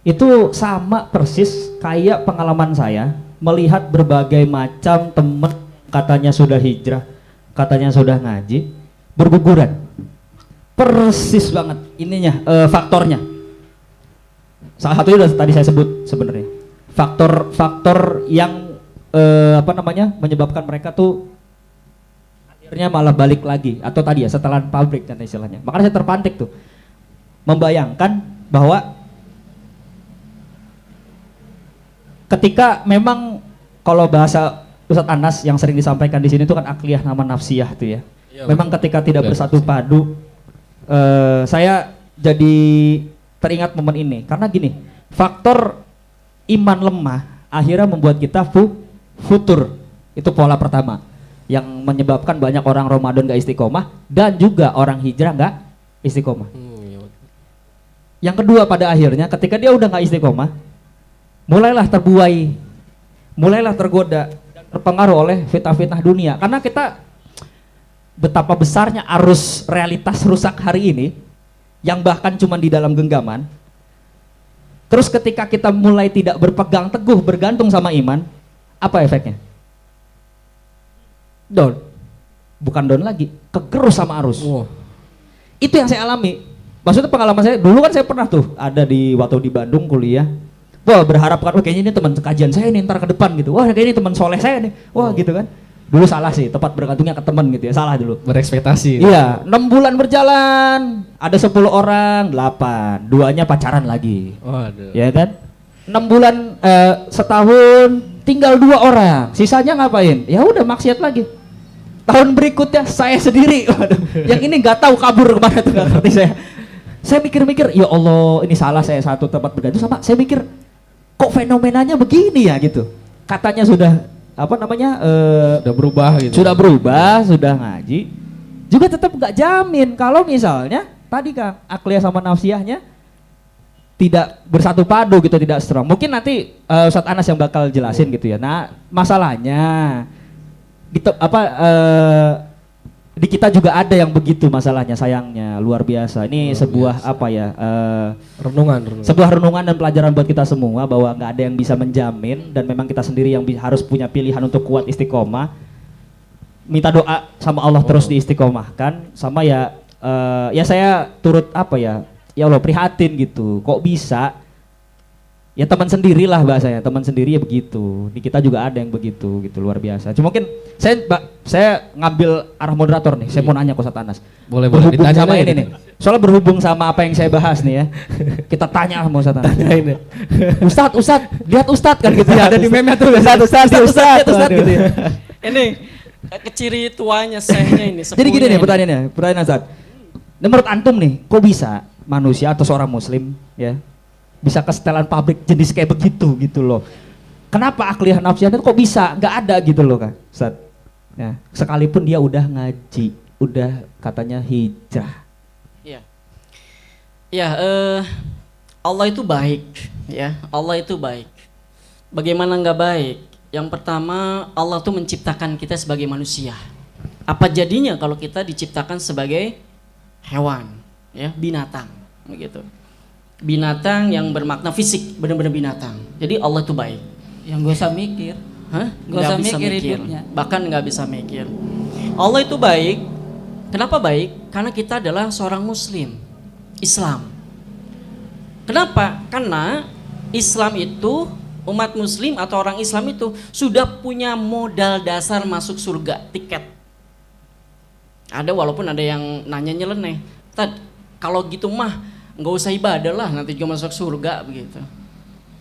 itu sama persis kayak pengalaman saya melihat berbagai macam teman katanya sudah hijrah, katanya sudah ngaji, berguguran. Persis banget ininya, faktornya. Salah satunya udah tadi saya sebut sebenarnya. Faktor yang menyebabkan mereka tuh akhirnya malah balik lagi, atau tadi ya setelan pabrik dan istilahnya. Makanya saya terpantik tuh membayangkan bahwa ketika memang kalau bahasa Ustadz Anas yang sering disampaikan di sini itu kan akliyah nama nafsiyah tuh ya. Memang ketika tidak bersatu padu, saya jadi teringat momen ini karena gini, faktor iman lemah akhirnya membuat kita futur. Itu pola pertama yang menyebabkan banyak orang Ramadan gak istiqomah dan juga orang hijrah gak istiqomah. Yang kedua pada akhirnya ketika dia udah gak istiqomah, mulailah terbuai, mulailah tergoda, terpengaruh oleh fitnah-fitnah dunia. Karena kita betapa besarnya arus realitas rusak hari ini, yang bahkan cuma di dalam genggaman. Terus ketika kita mulai tidak berpegang teguh, bergantung sama iman, apa efeknya? Down. Bukan down lagi, kegerus sama arus. Itu yang saya alami. Maksudnya pengalaman saya, dulu kan saya pernah tuh ada waktu di Bandung kuliah. Wah, berharap kan, kayaknya ini teman kajian saya nih ntar ke depan gitu. Wah, kayaknya ini teman soleh saya nih. Wah, gitu kan. Dulu salah sih, tepat bergantungnya ke teman gitu ya. Salah dulu. Berekspektasi. Iya, 6 bulan berjalan, ada 10 orang, 8. 2-nya pacaran lagi. Waduh. Ya kan? 6 bulan setahun tinggal 2 orang. Sisanya ngapain? Ya udah maksiat lagi. Tahun berikutnya saya sendiri. Waduh, yang ini nggak tahu kabur kemana tuh, nggak ngerti saya. Saya mikir-mikir, ya Allah, ini salah saya satu tempat bergantung sama. Saya mikir, kok fenomenanya begini ya gitu. Katanya sudah Sudah berubah gitu. Sudah berubah, sudah ngaji. Juga tetap nggak jamin kalau misalnya tadi Kang akliyah sama nafsiyahnya tidak bersatu padu gitu, tidak strong. Mungkin nanti Ustadz Anas yang bakal jelasin gitu ya. Nah, masalahnya gitu di kita juga ada yang begitu masalahnya, sayangnya luar biasa. Ini sebuah apa ya? Renungan. Sebuah renungan dan pelajaran buat kita semua bahwa nggak ada yang bisa menjamin dan memang kita sendiri yang harus punya pilihan untuk kuat istiqomah. Minta doa sama Allah terus diistiqomahkan, sama ya ya saya turut apa ya? Ya Allah prihatin gitu. Kok bisa? Ya teman sendirilah bahasanya, teman sendiri ya begitu. Di kita juga ada yang begitu gitu, luar biasa. Cuma mungkin saya ngambil arah moderator nih. Saya mau nanya ke Ustadz Anas. Boleh Berhubung ditanya sama aja ini nih. Soalnya berhubung sama apa yang saya bahas nih ya. Kita tanya sama Ustadz Anas. Ustadz, lihat Ustadz kan gitu ya. Ada di meme tuh Ustadz gitu ya. Ini keciri tuanya sehnya ini. Jadi gini nih sepuhnya pertanyaan Ustadz. Menurut antum nih, kok bisa manusia atau seorang muslim ya bisa kesetelan pabrik jenis kayak begitu gitu loh? Kenapa akliyah nafsiyah kok bisa nggak ada gitu loh kan Ustaz? Ya, sekalipun dia udah ngaji, udah katanya hijrah. Iya. Ya, Allah itu baik ya. Allah itu baik. Bagaimana nggak baik? Yang pertama, Allah tuh menciptakan kita sebagai manusia. Apa jadinya kalau kita diciptakan sebagai hewan, ya, binatang, begitu. Binatang yang bermakna fisik, benar-benar binatang. Jadi Allah itu baik. Yang gak usah mikir. Hah? Gak usah mikir hidupnya. Bahkan nggak bisa mikir. Allah itu baik. Kenapa baik? Karena kita adalah seorang muslim, Islam. Kenapa? Karena Islam itu, umat muslim atau orang Islam itu sudah punya modal dasar masuk surga, tiket. Ada, walaupun ada yang nanya nyeleneh. Kalau gitu mah nggak usah ibadah lah, nanti juga masuk surga begitu.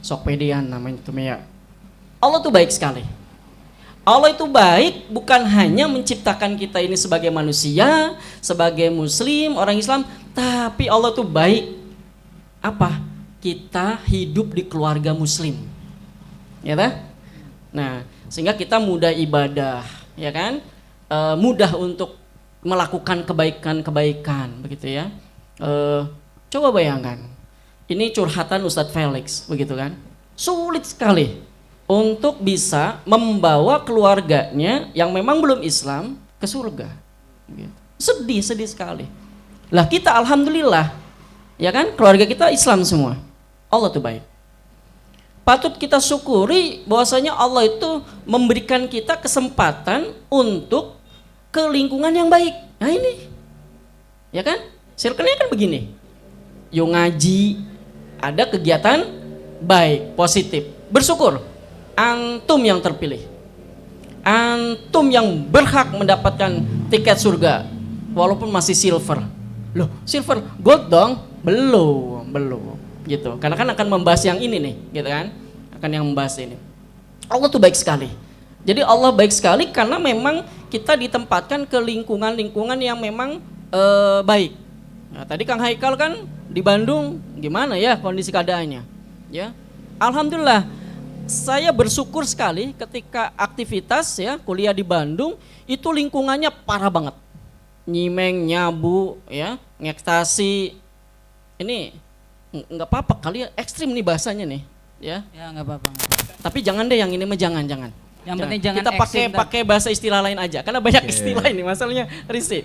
Sok pedean namanya itu ya. Allah tuh baik sekali. Allah itu baik bukan hanya menciptakan kita ini sebagai manusia, sebagai muslim, orang Islam, tapi Allah tuh baik apa? Kita hidup di keluarga muslim. Ya kan? Nah, sehingga kita mudah ibadah, ya kan? Mudah untuk melakukan kebaikan-kebaikan begitu ya. Coba bayangkan, ini curhatan Ustadz Felix begitu kan, sulit sekali untuk bisa membawa keluarganya yang memang belum Islam ke surga gitu. Sedih sekali lah. Kita alhamdulillah ya kan, keluarga kita Islam semua. Allah tuh baik, patut kita syukuri bahwasanya Allah itu memberikan kita kesempatan untuk ke lingkungan yang baik. Nah ini ya kan, circle-nya kan begini. Yuk ngaji, ada kegiatan baik, positif, bersyukur. Antum yang terpilih, antum yang berhak mendapatkan tiket surga, walaupun masih silver. Loh, silver, gold dong? Belum, gitu. Karena kan akan membahas yang ini nih, gitu kan? Akan yang membahas ini. Allah tuh baik sekali. Jadi Allah baik sekali karena memang kita ditempatkan ke lingkungan-lingkungan yang memang baik. Nah, tadi Kang Haikal kan di Bandung gimana ya kondisi keadaannya? Ya, alhamdulillah saya bersyukur sekali ketika aktivitas ya kuliah di Bandung itu lingkungannya parah banget, nyimeng, nyabu, ya, ngekstasi. Ini nggak apa-apa kali ya, ekstrim nih bahasanya nih, ya. Ya nggak apa-apa. Tapi jangan deh yang ini mah jangan. Yang penting jangan kita pakai bahasa istilah lain aja, karena banyak istilah ini masalahnya Risi.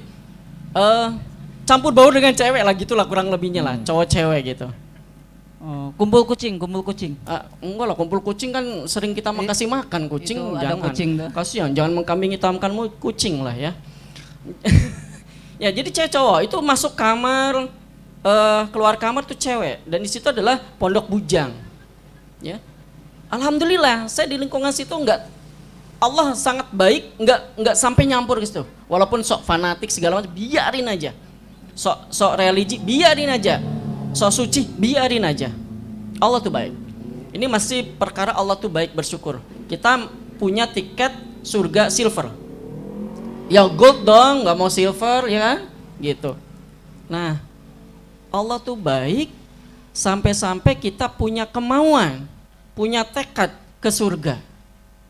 Campur baur dengan cewek lah gitulah kurang lebihnya lah, cowok cewek gitu. Oh, kumpul kucing. Enggak lah, kumpul kucing kan sering kita kasih makan kucing, itu jangan. ada kucing tuh. Kasihan, jangan mengkambing hitamkanmu kucing lah ya. Ya jadi cewek cowok itu masuk kamar, keluar kamar tuh cewek, dan di situ adalah pondok bujang. Ya, alhamdulillah saya di lingkungan situ enggak, Allah sangat baik, enggak sampai nyampur gitu. Walaupun sok fanatik segala macam, biarin aja. Sok religi, biarin aja. Sok suci, biarin aja. Allah tuh baik. Ini masih perkara Allah tuh baik, bersyukur. Kita punya tiket surga silver. Ya gold dong, nggak mau silver ya kan? Gitu. Nah, Allah tuh baik sampai-sampai kita punya kemauan, punya tekad ke surga.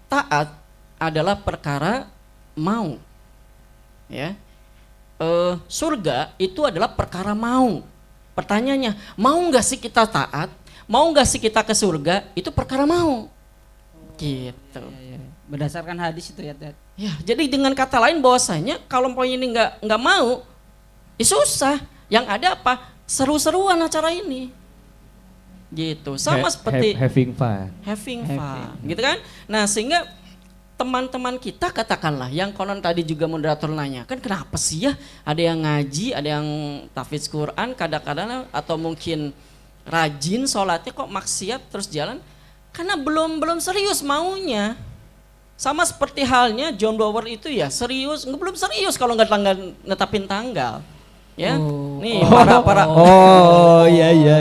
Taat adalah perkara mau. Ya. Surga itu adalah perkara mau pertanyaannya, mau nggak sih kita taat? Mau nggak sih kita ke surga? Itu perkara mau. Gitu. Berdasarkan hadis itu ya, Dad. Ya, jadi dengan kata lain bahwasanya kalau poin ini nggak mau, ya susah. Yang ada apa? Seru-seruan acara ini. Gitu. Sama seperti having fun. having fun, gitu kan? Nah, sehingga teman-teman kita katakanlah yang konon tadi juga moderator nanya, kan kenapa sih ya ada yang ngaji, ada yang tahfidz Quran kadang-kadang atau mungkin rajin sholatnya kok maksiat terus jalan? Karena belum serius maunya. Sama seperti halnya John Blower itu ya serius, belum serius kalau nggak netapin tanggal. Ya, nih para Iya.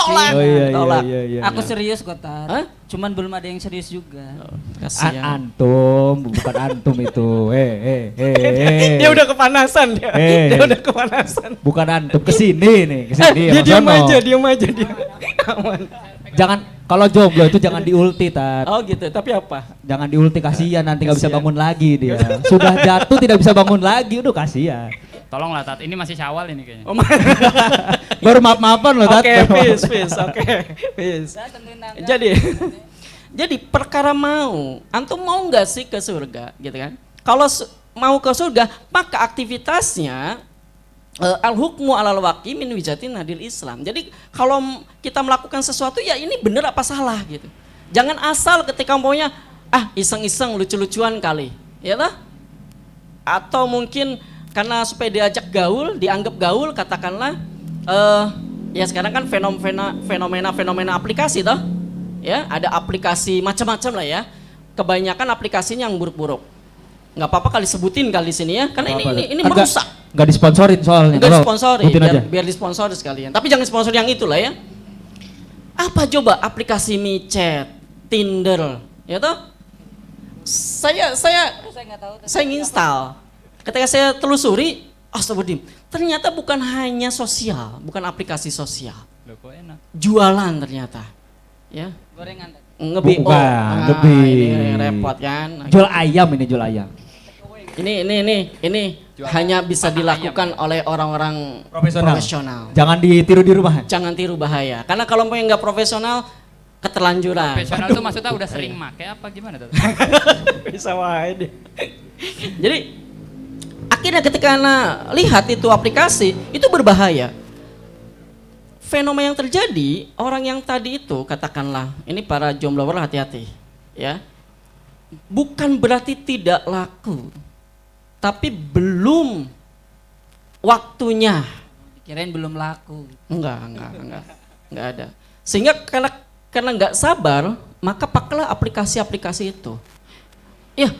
tolak, tolak. Aku serius kok, Tar. Hah? Cuman belum ada yang serius juga. Kasihan. Antum, bukan antum itu. Dia udah kepanasan dia. Dia udah kepanasan. Bukan antum, kesini nih, kesini. Dia diam aja dia. Aman. Jangan, kalau jomblo itu jangan diulti, Tat. Oh gitu, tapi apa? Jangan diulti, kasihan nanti nggak bisa Kasihan. bangun lagi dia. Sudah jatuh tidak bisa bangun lagi, udah kasihan. Tolonglah Tat, ini masih Syawal ini kayaknya. Baru maaf-maafan loh, Tat. Oke, peace. Jadi perkara mau, antum mau nggak sih ke surga, gitu kan? Kalau mau ke surga, maka aktivitasnya al-hukmu alal waqi min wijatin hadil Islam. Jadi kalau kita melakukan sesuatu ya ini benar apa salah gitu. Jangan asal ketika maunya iseng-iseng lucu-lucuan kali, ya lah. Atau mungkin karena supaya diajak gaul, dianggap gaul katakanlah ya sekarang kan fenomena aplikasi toh. Ya, ada aplikasi macam-macam lah ya. Kebanyakan aplikasinya yang buruk-buruk. Nggak apa-apa kali sebutin kali di sini ya, karena ini merusak. Nggak disponsorin soalnya. Nggak disponsori, aja. biar disponsori sekalian. Tapi jangan sponsor yang itulah ya. Apa coba aplikasi micet, Tinder, ya toh? Saya nggak tahu. saya nginstal. Ketika saya telusuri, astagfirullahaladzim, ternyata bukan hanya sosial, bukan aplikasi sosial. Loh, kok enak. Jualan ternyata. Ya. Gorengan. Nge-BO. Bukan, lebih. Ini repot kan. Jual ayam ini, jual ayam. Ini hanya bisa dilakukan oleh orang-orang profesional. Jangan ditiru di rumah. Jangan tiru, bahaya. Karena kalau mau yang nggak profesional, keterlanjuran. Profesional tuh maksudnya udah sering make apa gimana tuh? Bisa wae deh. Jadi akhirnya ketika Anda lihat itu aplikasi, itu berbahaya. Fenomena yang terjadi, orang yang tadi itu katakanlah, ini para jomblower hati-hati, ya. Bukan berarti tidak laku, tapi belum waktunya. Kirain belum laku. Enggak ada. Sehingga karena nggak sabar, maka pakailah aplikasi-aplikasi itu. Ya,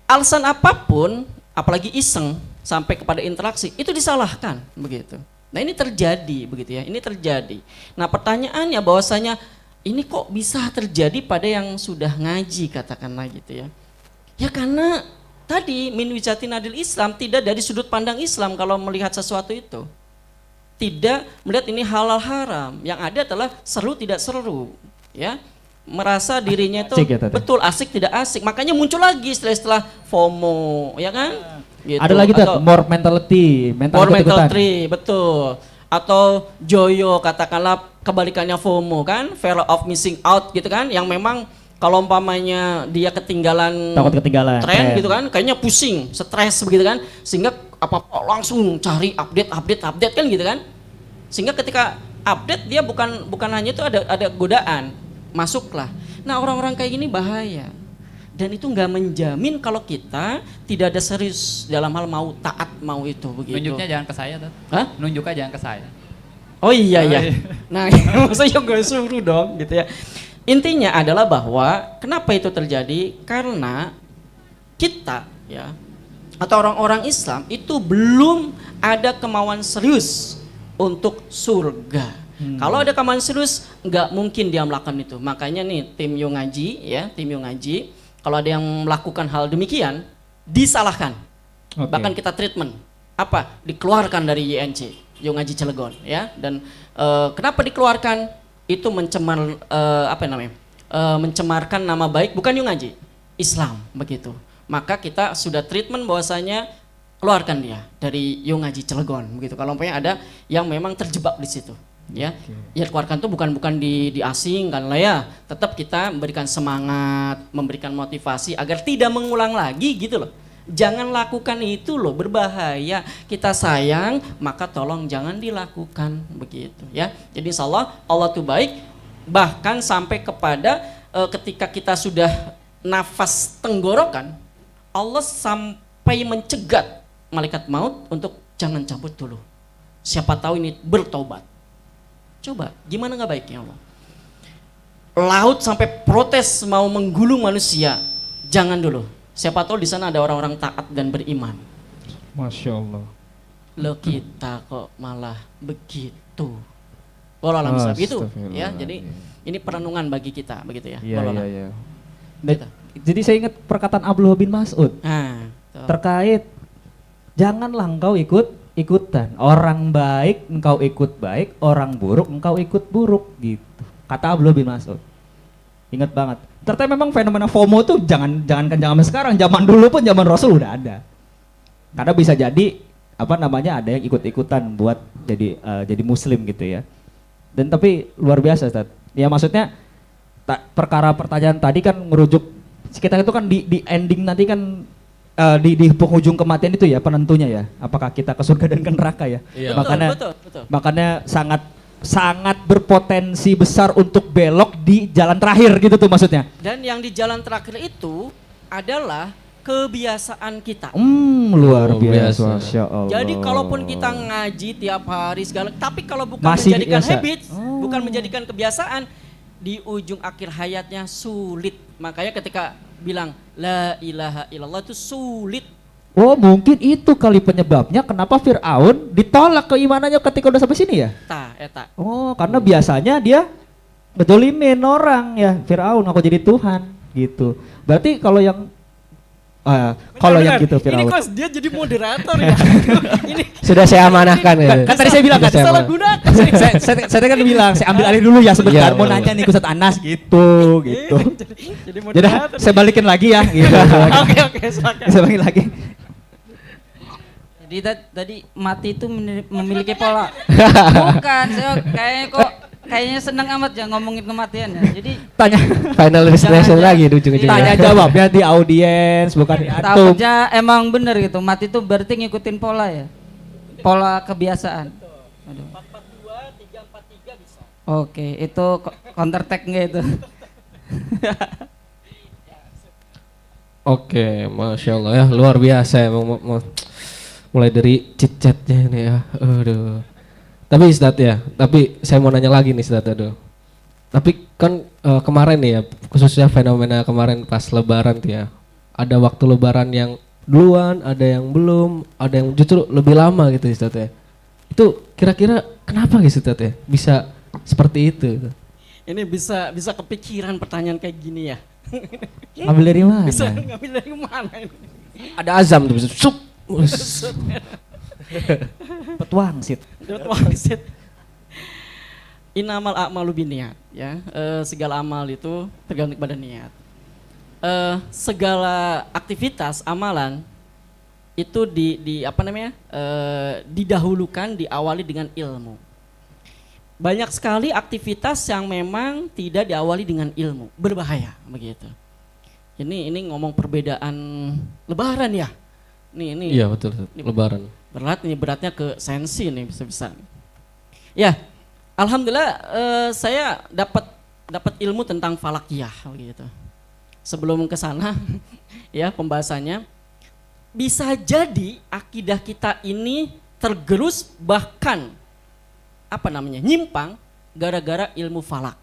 alasan apapun, apalagi iseng sampai kepada interaksi, itu disalahkan begitu. Nah ini terjadi begitu ya, ini terjadi. Nah pertanyaannya bahwasanya ini kok bisa terjadi pada yang sudah ngaji katakanlah gitu ya. Ya karena tadi min wijatin adil Islam, tidak dari sudut pandang Islam kalau melihat sesuatu itu. Tidak melihat ini halal haram, yang ada adalah seru tidak seru, ya. Merasa dirinya itu Asik ya, betul asik tidak asik, makanya muncul lagi istilah FOMO, ya kan? Gitu. Ada lagi tuh more mentality, More mentality, betul. Atau joyo, katakanlah kebalikannya FOMO kan, fear of missing out gitu kan, yang memang kalau umpamanya dia ketinggalan takut ketinggalan tren gitu kan, kayaknya pusing, stres begitu kan, sehingga apa langsung cari update kan gitu kan, sehingga ketika update dia bukan hanya itu ada godaan, masuklah. Nah orang-orang kayak gini bahaya, dan itu nggak menjamin kalau kita tidak ada serius dalam hal mau taat mau itu begitu. Nunjuknya jangan ke saya tuh. Hah? Nunjuknya jangan ke saya. Oh iya. Nah maksudnya gue suruh dong gitu ya. Intinya adalah bahwa kenapa itu terjadi, karena kita ya atau orang-orang Islam itu belum ada kemauan serius untuk surga. Kalau ada kemauan serius nggak mungkin dia melakukan itu. Makanya nih tim Yo Ngaji, kalau ada yang melakukan hal demikian disalahkan. Oke. Bahkan kita treatment dikeluarkan dari YNC Yo Ngaji Cilegon ya. Dan kenapa dikeluarkan? Itu mencemarkan nama baik bukan Yo Ngaji, Islam begitu. Maka kita sudah treatment bahwasanya keluarkan dia dari Yo Ngaji Cilegon begitu. Kalau umpamanya ada yang memang terjebak di situ, ya, ya keluarkan tuh bukan diasingkan lah ya. Tetap kita memberikan semangat, memberikan motivasi agar tidak mengulang lagi gitu loh. Jangan lakukan itu loh, berbahaya. Kita sayang, maka tolong jangan dilakukan begitu ya. Jadi insya Allah tuh baik, bahkan sampai kepada ketika kita sudah nafas tenggorokan, Allah sampai mencegat malaikat maut untuk jangan cabut dulu. Siapa tahu ini bertobat. Coba, gimana nggak baiknya Allah? Laut sampai protes mau menggulung manusia, jangan dulu. Siapa tahu di sana ada orang-orang taat dan beriman. Masya Allah. Lo kita kok malah begitu. Wallahualam bishawab gitu ya. Jadi ini perenungan bagi kita begitu ya. Iya. Jadi saya ingat perkataan Abdullah bin Mas'ud. Terkait janganlah engkau ikutan. Orang baik engkau ikut baik, orang buruk engkau ikut buruk gitu. Kata Abdullah bin Mas'ud. Ingat banget. Ternyata memang fenomena FOMO tuh jangankan zaman sekarang, zaman dulu pun zaman Rasul udah ada. Karena bisa jadi ada yang ikut-ikutan buat jadi muslim gitu ya. Dan tapi luar biasa Ustaz. Ya maksudnya perkara pertanyaan tadi kan ngerujuk kita itu kan di ending nanti kan di penghujung kematian itu ya penentunya ya, apakah kita ke surga dan ke neraka ya. Iya. Makanya sangat berpotensi besar untuk belok di jalan terakhir gitu tuh maksudnya. Dan yang di jalan terakhir itu adalah kebiasaan kita. Luar biasa. Masya Allah. Jadi kalaupun kita ngaji tiap hari segala, tapi kalau bukan menjadikan habit, bukan menjadikan kebiasaan, di ujung akhir hayatnya sulit. Makanya ketika bilang la ilaha illallah itu sulit. Oh mungkin itu kali penyebabnya kenapa Fir'aun ditolak keimanannya ketika udah sampai sini ya? Eta. Oh karena biasanya dia bedolimin orang ya, Fir'aun aku jadi Tuhan gitu. Berarti kalau yang yang gitu Fir'aun. Ini kok dia jadi moderator ya. Ini sudah saya amanahkan ya. Kan tadi saya bilang kan salah gunakan. saya kan bilang saya ambil alih dulu ya sebentar mau nanya nih Ustaz Anas gitu. Jadi moderator. Saya balikin lagi ya gitu. Oke, silakan. Saya balikin lagi. Jadi tadi mati itu memiliki pola. Bukan, saya kayaknya senang amat ya ngomongin kematian ya. Jadi tanya final destination lagi di ujung-ujungnya. Tanya jawabnya di audiens bukan di atom. Takutnya emang bener gitu. Mati itu berarti ngikutin pola ya. Pola kebiasaan. 442, 343 bisa. Oke, itu counter attack nggak itu? Oke, Masya Allah ya, luar biasa ya, mulai dari chit-chatnya ini ya, aduh. Tapi Ustadz ya, tapi saya mau nanya lagi nih Ustadz, aduh. Tapi kan kemarin nih ya, khususnya fenomena kemarin pas lebaran tuh ya, ada waktu lebaran yang duluan, ada yang belum, ada yang justru lebih lama gitu Ustadz ya. Itu kira-kira kenapa gitu Ustadz ya, bisa seperti itu? Ini bisa kepikiran pertanyaan kayak gini ya. Ngambil dari mana? Bisa ngambil dari mana ini? Ada azam tuh, bisa sup. Petuang sit. Innamal a'malu binniyat ya. Segala amal itu tergantung pada niat. Segala aktivitas amalan itu didahulukan, diawali dengan ilmu. Banyak sekali aktivitas yang memang tidak diawali dengan ilmu, berbahaya begitu. Ini ngomong perbedaan lebaran ya. Ini iya betul, lebaran. Beratnya ke sensi nih bisa-bisa. Ya, alhamdulillah saya dapat ilmu tentang falakiyah begitu. Sebelum ke sana ya pembahasannya bisa jadi akidah kita ini tergerus bahkan nyimpang gara-gara ilmu falak.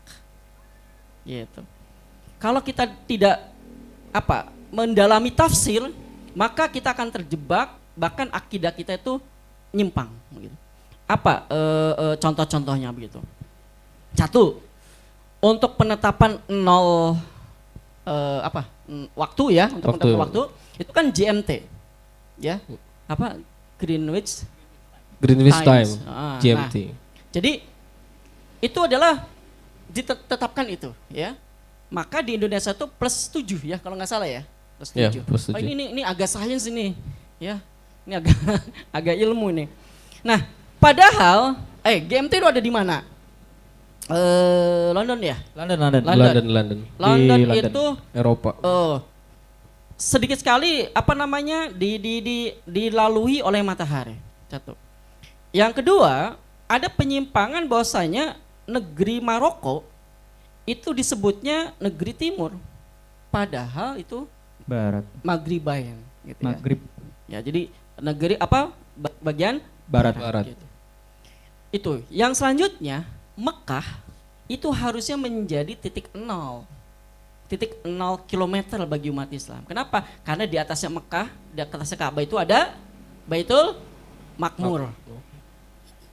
Gitu. Kalau kita tidak mendalami tafsir, maka kita akan terjebak, bahkan akidah kita itu nyimpang begitu. Contoh-contohnya begitu. Satu, untuk penetapan waktu ya, untuk penetapan waktu itu kan GMT. Ya. Greenwich Time, GMT. Nah, jadi itu adalah ditetapkan itu ya. Maka di Indonesia itu +7 ya kalau nggak salah ya. +7. Ya, +7. Ini agak sains ini ya. Ini agak agak ilmu nih. Nah, padahal GMT itu ada di mana? London ya? London. London. London Di London. itu Eropa. sedikit sekali dilalui oleh matahari. Satu. Yang kedua, ada penyimpangan bahwasanya negeri Maroko itu disebutnya negeri timur. Padahal itu Barat. Maghribain gitu ya. Maghrib. Ya, jadi negeri apa? Bagian Barat. gitu. Itu. Yang selanjutnya, Mekah itu harusnya menjadi titik nol kilometer bagi umat Islam. Kenapa? Karena di atasnya Mekah, di atasnya Ka'bah itu ada Baitul Makmur.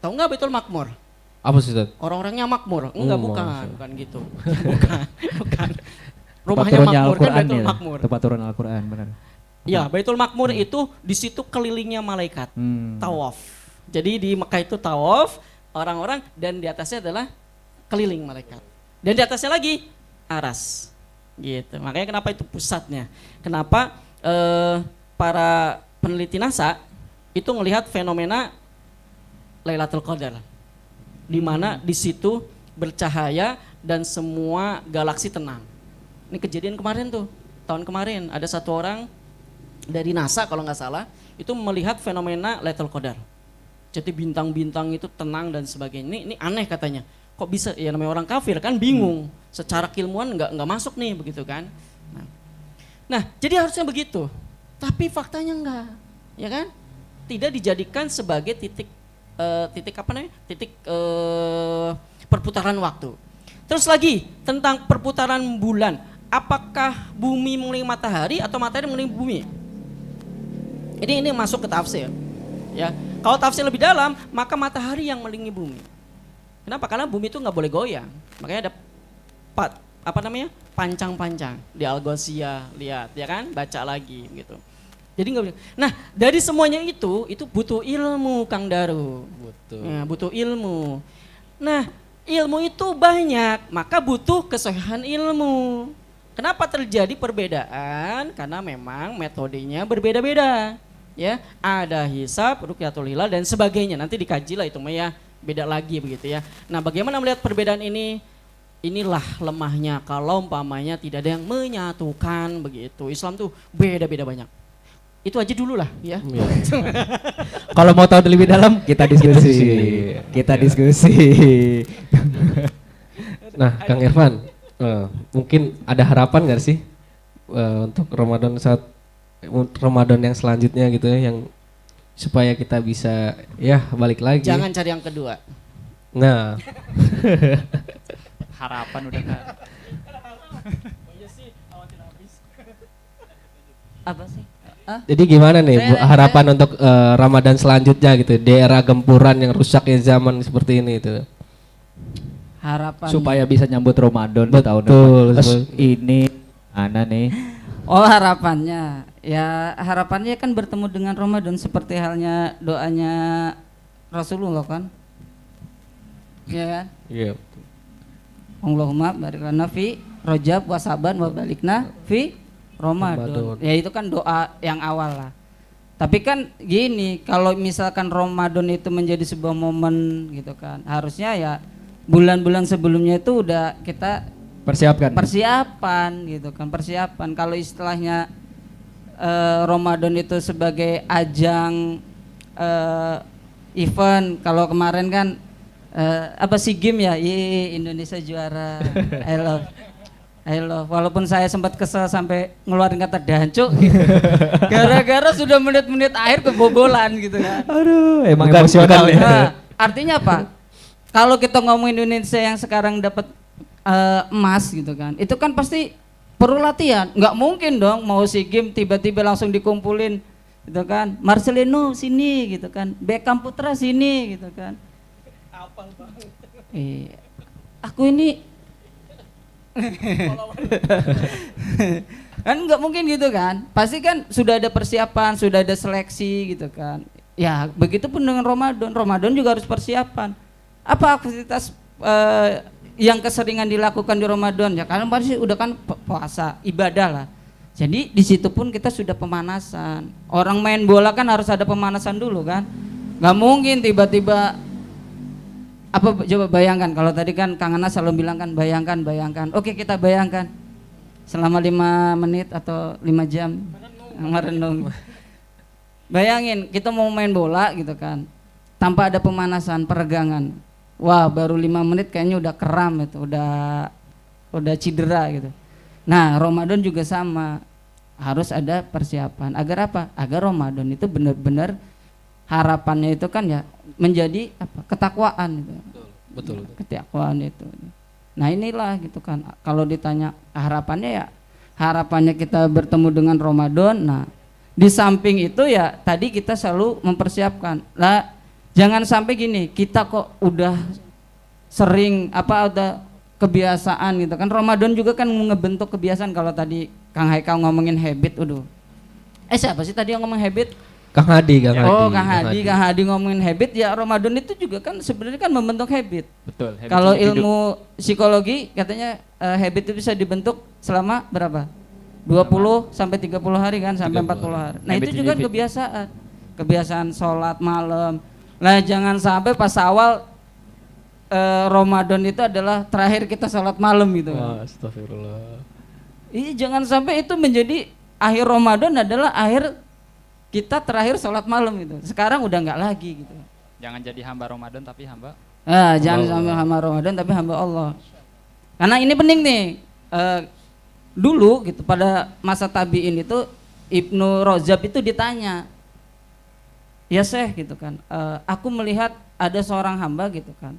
Tahu nggak Baitul Makmur? Apa sih Ustaz? Orang-orangnya makmur? Enggak, bukan gitu. bukan. Tempat Rumahnya turunnya makmur kan Al-Quran Baitul ya. Makmur. Tempat turun Al-Quran, benar. Ya, Baitul Makmur itu di situ kelilingnya malaikat. Tawaf. Jadi di Mekah itu tawaf orang-orang dan di atasnya adalah keliling malaikat. Dan di atasnya lagi aras. Gitu. Makanya kenapa itu pusatnya? Kenapa para peneliti NASA itu melihat fenomena Lailatul Qadar, di mana di situ bercahaya dan semua galaksi tenang. Ini kejadian kemarin tuh, tahun kemarin ada satu orang dari NASA kalau nggak salah itu melihat fenomena Lailatul Qadar. Jadi bintang-bintang itu tenang dan sebagainya. Ini aneh katanya. Kok bisa? Ya namanya orang kafir kan bingung. Secara keilmuan nggak masuk nih begitu kan. Nah, jadi harusnya begitu. Tapi faktanya enggak, ya kan? Tidak dijadikan sebagai titik perputaran waktu. Terus lagi tentang perputaran bulan. Apakah bumi mengelilingi matahari atau matahari mengelilingi bumi? Ini masuk ke tafsir. Ya, kalau tafsir lebih dalam, maka matahari yang mengelilingi bumi. Kenapa? Karena bumi itu nggak boleh goyang. Makanya ada pancang-pancang di Al-Ghaziyah, lihat ya kan, baca lagi gitu. Jadi nggak boleh. Nah, dari semuanya itu butuh ilmu, Kang Daru. Nah, butuh ilmu. Nah, ilmu itu banyak, maka butuh kesohihan ilmu. Kenapa terjadi perbedaan? Karena memang metodenya berbeda-beda. Ya, ada hisab, rukyatul hilal dan sebagainya. Nanti dikaji lah itu mah ya, beda lagi begitu ya. Nah, bagaimana melihat perbedaan ini? Inilah lemahnya kalau umpamanya tidak ada yang menyatukan begitu. Islam tuh beda-beda banyak. Itu aja dulu lah ya. Kalau mau tahu lebih dalam, kita diskusi. Nah, Kang Irfan, mungkin ada harapan nggak sih untuk Ramadan yang selanjutnya gitu ya, yang supaya kita bisa ya balik lagi. Jangan cari yang kedua. Nah, Harapan udah kan. Apa sih? jadi gimana nih harapan untuk Ramadan selanjutnya gitu di era gempuran yang rusaknya zaman seperti ini itu? Harapan Supaya bisa nyambut Ramadan di tahun Betul, depan. Terus betul. ini mana nih? Oh, harapannya ya, harapannya kan bertemu dengan Ramadan seperti halnya doanya Rasulullah kan, ya kan? Iya. Allahumma barik lana fi Rajab wa Saban wa balikna fi Ramadan. Ya itu kan doa yang awal lah. Tapi kan gini, kalau misalkan Ramadan itu menjadi sebuah momen gitu kan, harusnya ya bulan-bulan sebelumnya itu udah kita persiapan gitu kan, persiapan. Kalau istilahnya Ramadan itu sebagai ajang event, kalau kemarin kan apa sih game ya, Indonesia juara, I love. Walaupun saya sempat kesel sampai ngeluarin kata danco gitu. Gara-gara sudah menit-menit akhir kebobolan gitu kan. Aduh, emang emosional ya. Nah, artinya apa? Kalau kita ngomongin Indonesia yang sekarang dapat emas gitu kan, itu kan pasti perlu latihan. Nggak mungkin dong mau SEA Games tiba-tiba langsung dikumpulin gitu kan. Marcelino sini gitu kan, Beckham Putra sini gitu kan. Aku ini kan nggak mungkin gitu kan. Pasti kan sudah ada persiapan, sudah ada seleksi gitu kan. Ya begitu pun dengan Ramadan. Ramadan juga harus persiapan. Apa aktivitas yang keseringan dilakukan di Ramadan? Ya karena pasti udah kan puasa, ibadah lah. Jadi di situ pun kita sudah pemanasan. Orang main bola kan harus ada pemanasan dulu kan. Gak mungkin tiba-tiba apa, coba bayangkan kalau tadi kan Kang Anas selalu bilang kan bayangkan. Oke, kita bayangkan selama 5 menit atau 5 jam merenung. Bayangin kita mau main bola gitu kan, tanpa ada pemanasan, peregangan. Wah, baru 5 menit kayaknya udah kram itu, udah cedera gitu. Nah, Ramadan juga sama, harus ada persiapan. Agar apa? Agar Ramadan itu benar-benar harapannya itu kan ya menjadi apa? Ketakwaan gitu. Betul. Ketakwaan itu. Nah, inilah gitu kan. Kalau ditanya harapannya ya harapannya kita bertemu dengan Ramadan. Nah, di samping itu ya tadi kita selalu mempersiapkan. Lah, jangan sampai gini, kita kok udah sering udah kebiasaan gitu kan. Ramadan juga kan ngebentuk kebiasaan. Kalau tadi Kang Haikal ngomongin habit, siapa sih tadi yang ngomong habit? Kang Hadi. Oh, Kang Hadi ngomongin habit, ya Ramadan itu juga kan sebenarnya kan membentuk habit. Betul. Kalau ilmu psikologi katanya habit itu bisa dibentuk selama berapa? 20 sampai 30 hari kan, sampai 40 hari. Nah, itu juga kebiasaan. Kebiasaan sholat malam. Nah, jangan sampai pas awal Ramadan itu adalah terakhir kita sholat malam gitu. Astagfirullah. Jangan sampai itu menjadi akhir Ramadan adalah akhir kita terakhir sholat malam gitu. Sekarang udah nggak lagi gitu. Jangan jadi hamba Ramadan tapi hamba. Jangan sampai hamba Ramadan tapi hamba Allah. Karena ini penting nih. Dulu gitu pada masa tabiin itu Ibnu Rajab itu ditanya, ya Syekh gitu kan, aku melihat ada seorang hamba gitu kan,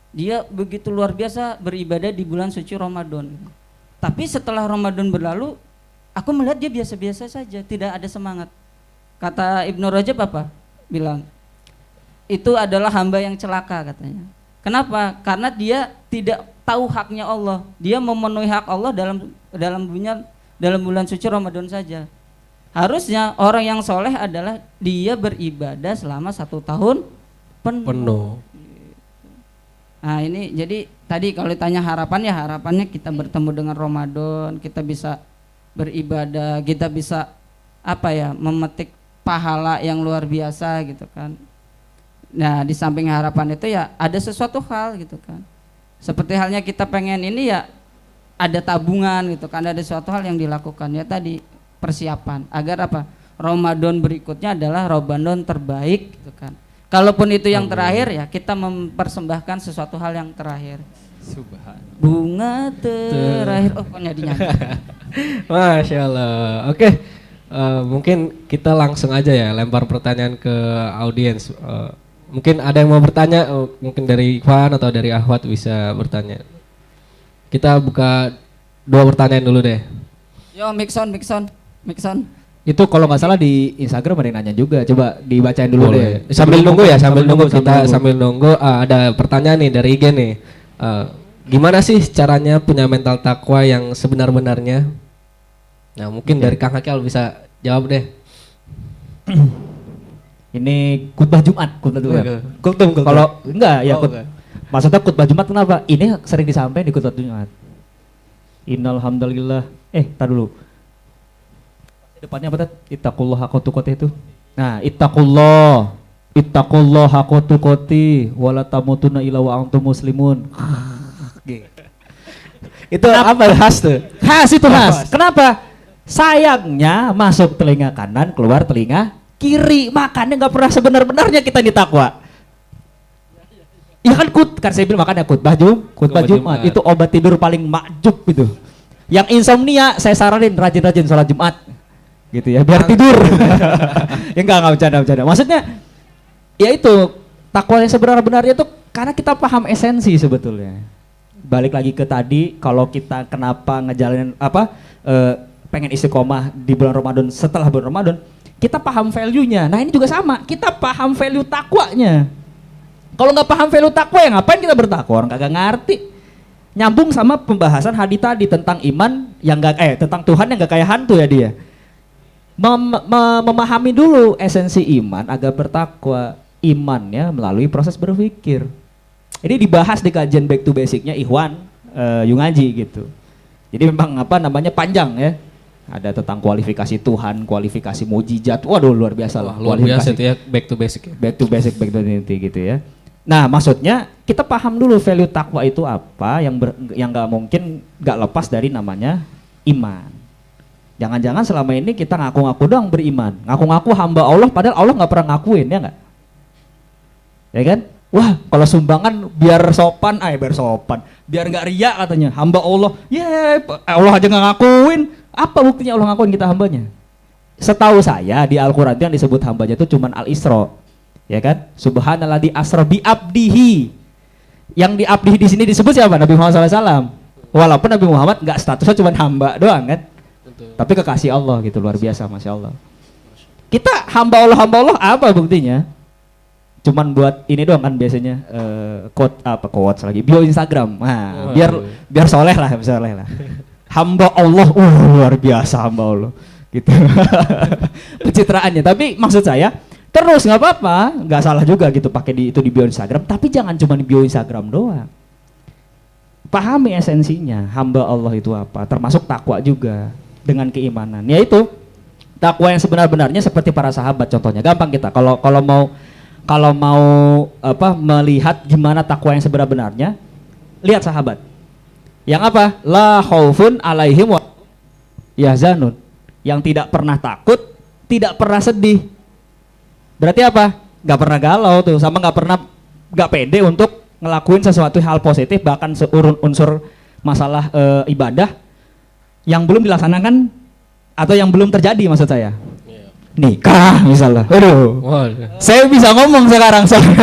dia begitu luar biasa beribadah di bulan suci Ramadan gitu. Tapi setelah Ramadan berlalu, aku melihat dia biasa-biasa saja, tidak ada semangat. Kata Ibnu Rajab apa? Bilang, itu adalah hamba yang celaka katanya. Kenapa? Karena dia tidak tahu haknya Allah. Dia memenuhi hak Allah dalam bulan suci Ramadan saja. Harusnya orang yang soleh adalah dia beribadah selama 1 tahun penuh. Nah, ini jadi tadi kalau ditanya harapannya kita bertemu dengan Ramadan, kita bisa beribadah, kita bisa memetik pahala yang luar biasa gitu kan. Nah, di samping harapan itu ya ada sesuatu hal gitu kan. Seperti halnya kita pengen ini ya ada tabungan gitu kan, ada sesuatu hal yang dilakukan ya tadi persiapan agar apa? Ramadan berikutnya adalah Ramadan terbaik gitu kan. Kalaupun itu yang terakhir ya kita mempersembahkan sesuatu hal yang terakhir. Subhanallah. Bunga terakhir. Oh, kok nyanyi. Masya Allah. Oke. Mungkin kita langsung aja ya lempar pertanyaan ke audiens. Mungkin ada yang mau bertanya, mungkin dari Ikhwan atau dari Ahwat bisa bertanya. Kita buka 2 pertanyaan dulu deh. Yo, Mixon. Itu kalau nggak salah di Instagram ada yang nanya juga, coba dibacain dulu deh. Sambil nunggu kita sambil nunggu ada pertanyaan nih dari IG nih. Gimana sih caranya punya mental takwa yang sebenar-benarnya? Nah, mungkin dari Kang Haikal bisa jawab deh. Ini khutbah Jumat. Kultum. Kalau enggak ya maksudnya khutbah Jumat kenapa? Ini sering disampaikan di khutbah Jumat. Innal hamdalillah. Tar dulu. Depannya apa tadi? Ittaqullah haqqa tuqatih itu. Nah, ittaqullah haqqa tuqatih wa la tamutunna illa wa antum muslimun. Itu apa khas tuh? Khas itu khas. Kenapa? Sayangnya masuk telinga kanan, keluar telinga kiri. Makanya nggak pernah sebenar-benarnya kita ditakwa. Ya kan saya bilang makanya khutbah Jumat itu obat tidur paling makjub itu. Yang insomnia saya saranin rajin-rajin sholat Jumat. Gitu ya, biar tidur. Ya enggak bercanda. Maksudnya ya itu takwa yang sebenar-benarnya itu karena kita paham esensi sebetulnya. Balik lagi ke tadi, kalau kita kenapa ngejalanin pengen istiqomah di bulan Ramadan setelah bulan Ramadan, kita paham value-nya. Nah, ini juga sama, kita paham value takwanya. Kalau nggak paham value takwa ya ngapain kita bertakwa? Orang kagak ngerti. Nyambung sama pembahasan hadis tadi tentang iman yang tentang Tuhan yang nggak kayak hantu ya dia. Memahami dulu esensi iman agar bertakwa, imannya melalui proses berpikir. Ini dibahas di kajian Back to Basic-nya Ikhwan Yungaji gitu. Jadi memang panjang ya. Ada tentang kualifikasi Tuhan, kualifikasi mukjizat. Waduh, luar biasa lah. Luar biasa itu ya, back to basic ya. Back to basic, back to inti gitu ya. Nah, maksudnya kita paham dulu value takwa itu apa yang nggak mungkin nggak lepas dari namanya iman. Jangan-jangan selama ini kita ngaku-ngaku doang beriman, ngaku-ngaku hamba Allah, padahal Allah nggak pernah ngakuin, ya nggak? Ya kan? Wah, kalau sumbangan biar sopan, biar nggak riak katanya, hamba Allah, Allah aja nggak ngakuin, apa buktinya Allah ngakuin kita hambanya? Setahu saya di Al-Quran yang disebut hambanya itu cuman Al-Isra, ya kan? Subhanalladzi asra bi abdihi. Yang di abdihi di sini disebut siapa? Nabi Muhammad SAW. Walaupun Nabi Muhammad nggak statusnya cuma hamba doang kan, tapi kekasih Allah gitu, luar biasa, masya Allah. Kita hamba Allah apa buktinya? Cuman buat ini doang kan biasanya quotes lagi bio Instagram. Nah, biar soleh lah. Hamba Allah, luar biasa hamba Allah gitu. Pencitraannya. Tapi maksud saya terus nggak apa-apa, nggak salah juga gitu pakai itu di bio Instagram. Tapi jangan cuma di bio Instagram doang. Pahami esensinya, hamba Allah itu apa, termasuk takwa juga dengan keimanan. Yaitu takwa yang sebenar-benarnya seperti para sahabat contohnya. Gampang kita kalau mau melihat gimana takwa yang sebenar-benarnya, lihat sahabat. Yang apa? La khaufun alaihim wa yahzanun. Yang tidak pernah takut, tidak pernah sedih. Berarti apa? Gak pernah galau tuh, sama gak pede untuk ngelakuin sesuatu hal positif, bahkan unsur masalah ibadah yang belum dilaksanakan atau yang belum terjadi maksud saya. Nikah misalnya, aduh, saya bisa ngomong sekarang soalnya.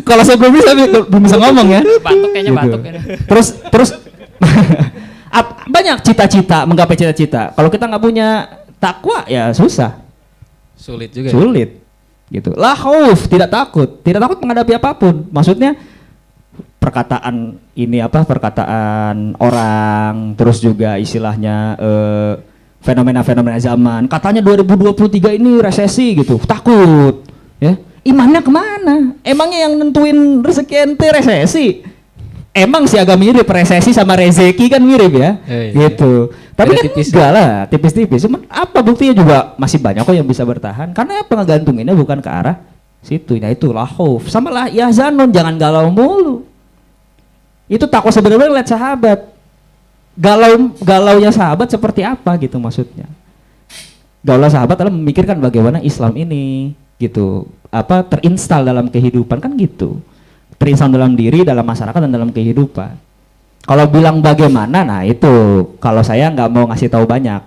Kalau saya belum bisa ngomong ya. Batuk kayaknya gitu. Batuk. Terus banyak cita-cita, menggapai cita-cita. Kalau kita nggak punya takwa ya susah. Sulit juga. Sulit, gitu. La khauf, tidak takut menghadapi apapun. Maksudnya perkataan orang, terus juga istilahnya fenomena-fenomena zaman. Katanya 2023 ini resesi gitu, takut. Ya, imannya kemana? Emangnya yang nentuin rezeki ente resesi? Emang sih agak mirip resesi sama rezeki kan mirip ya, gitu. Tapi kan enggak lah, tipis-tipis. Cuman apa buktinya juga masih banyak kok yang bisa bertahan. Karena pengegantunginnya bukan ke arah situ. Nah itu lah khauf. Sama lah yahzanun, jangan galau mulu. Itu takwa sebenarnya lihat sahabat. Galaunya sahabat seperti apa gitu maksudnya. Galau sahabat adalah memikirkan bagaimana Islam ini gitu, terinstal dalam kehidupan kan gitu. Terinstal dalam diri, dalam masyarakat dan dalam kehidupan. Kalau bilang bagaimana, nah itu kalau saya nggak mau ngasih tahu banyak.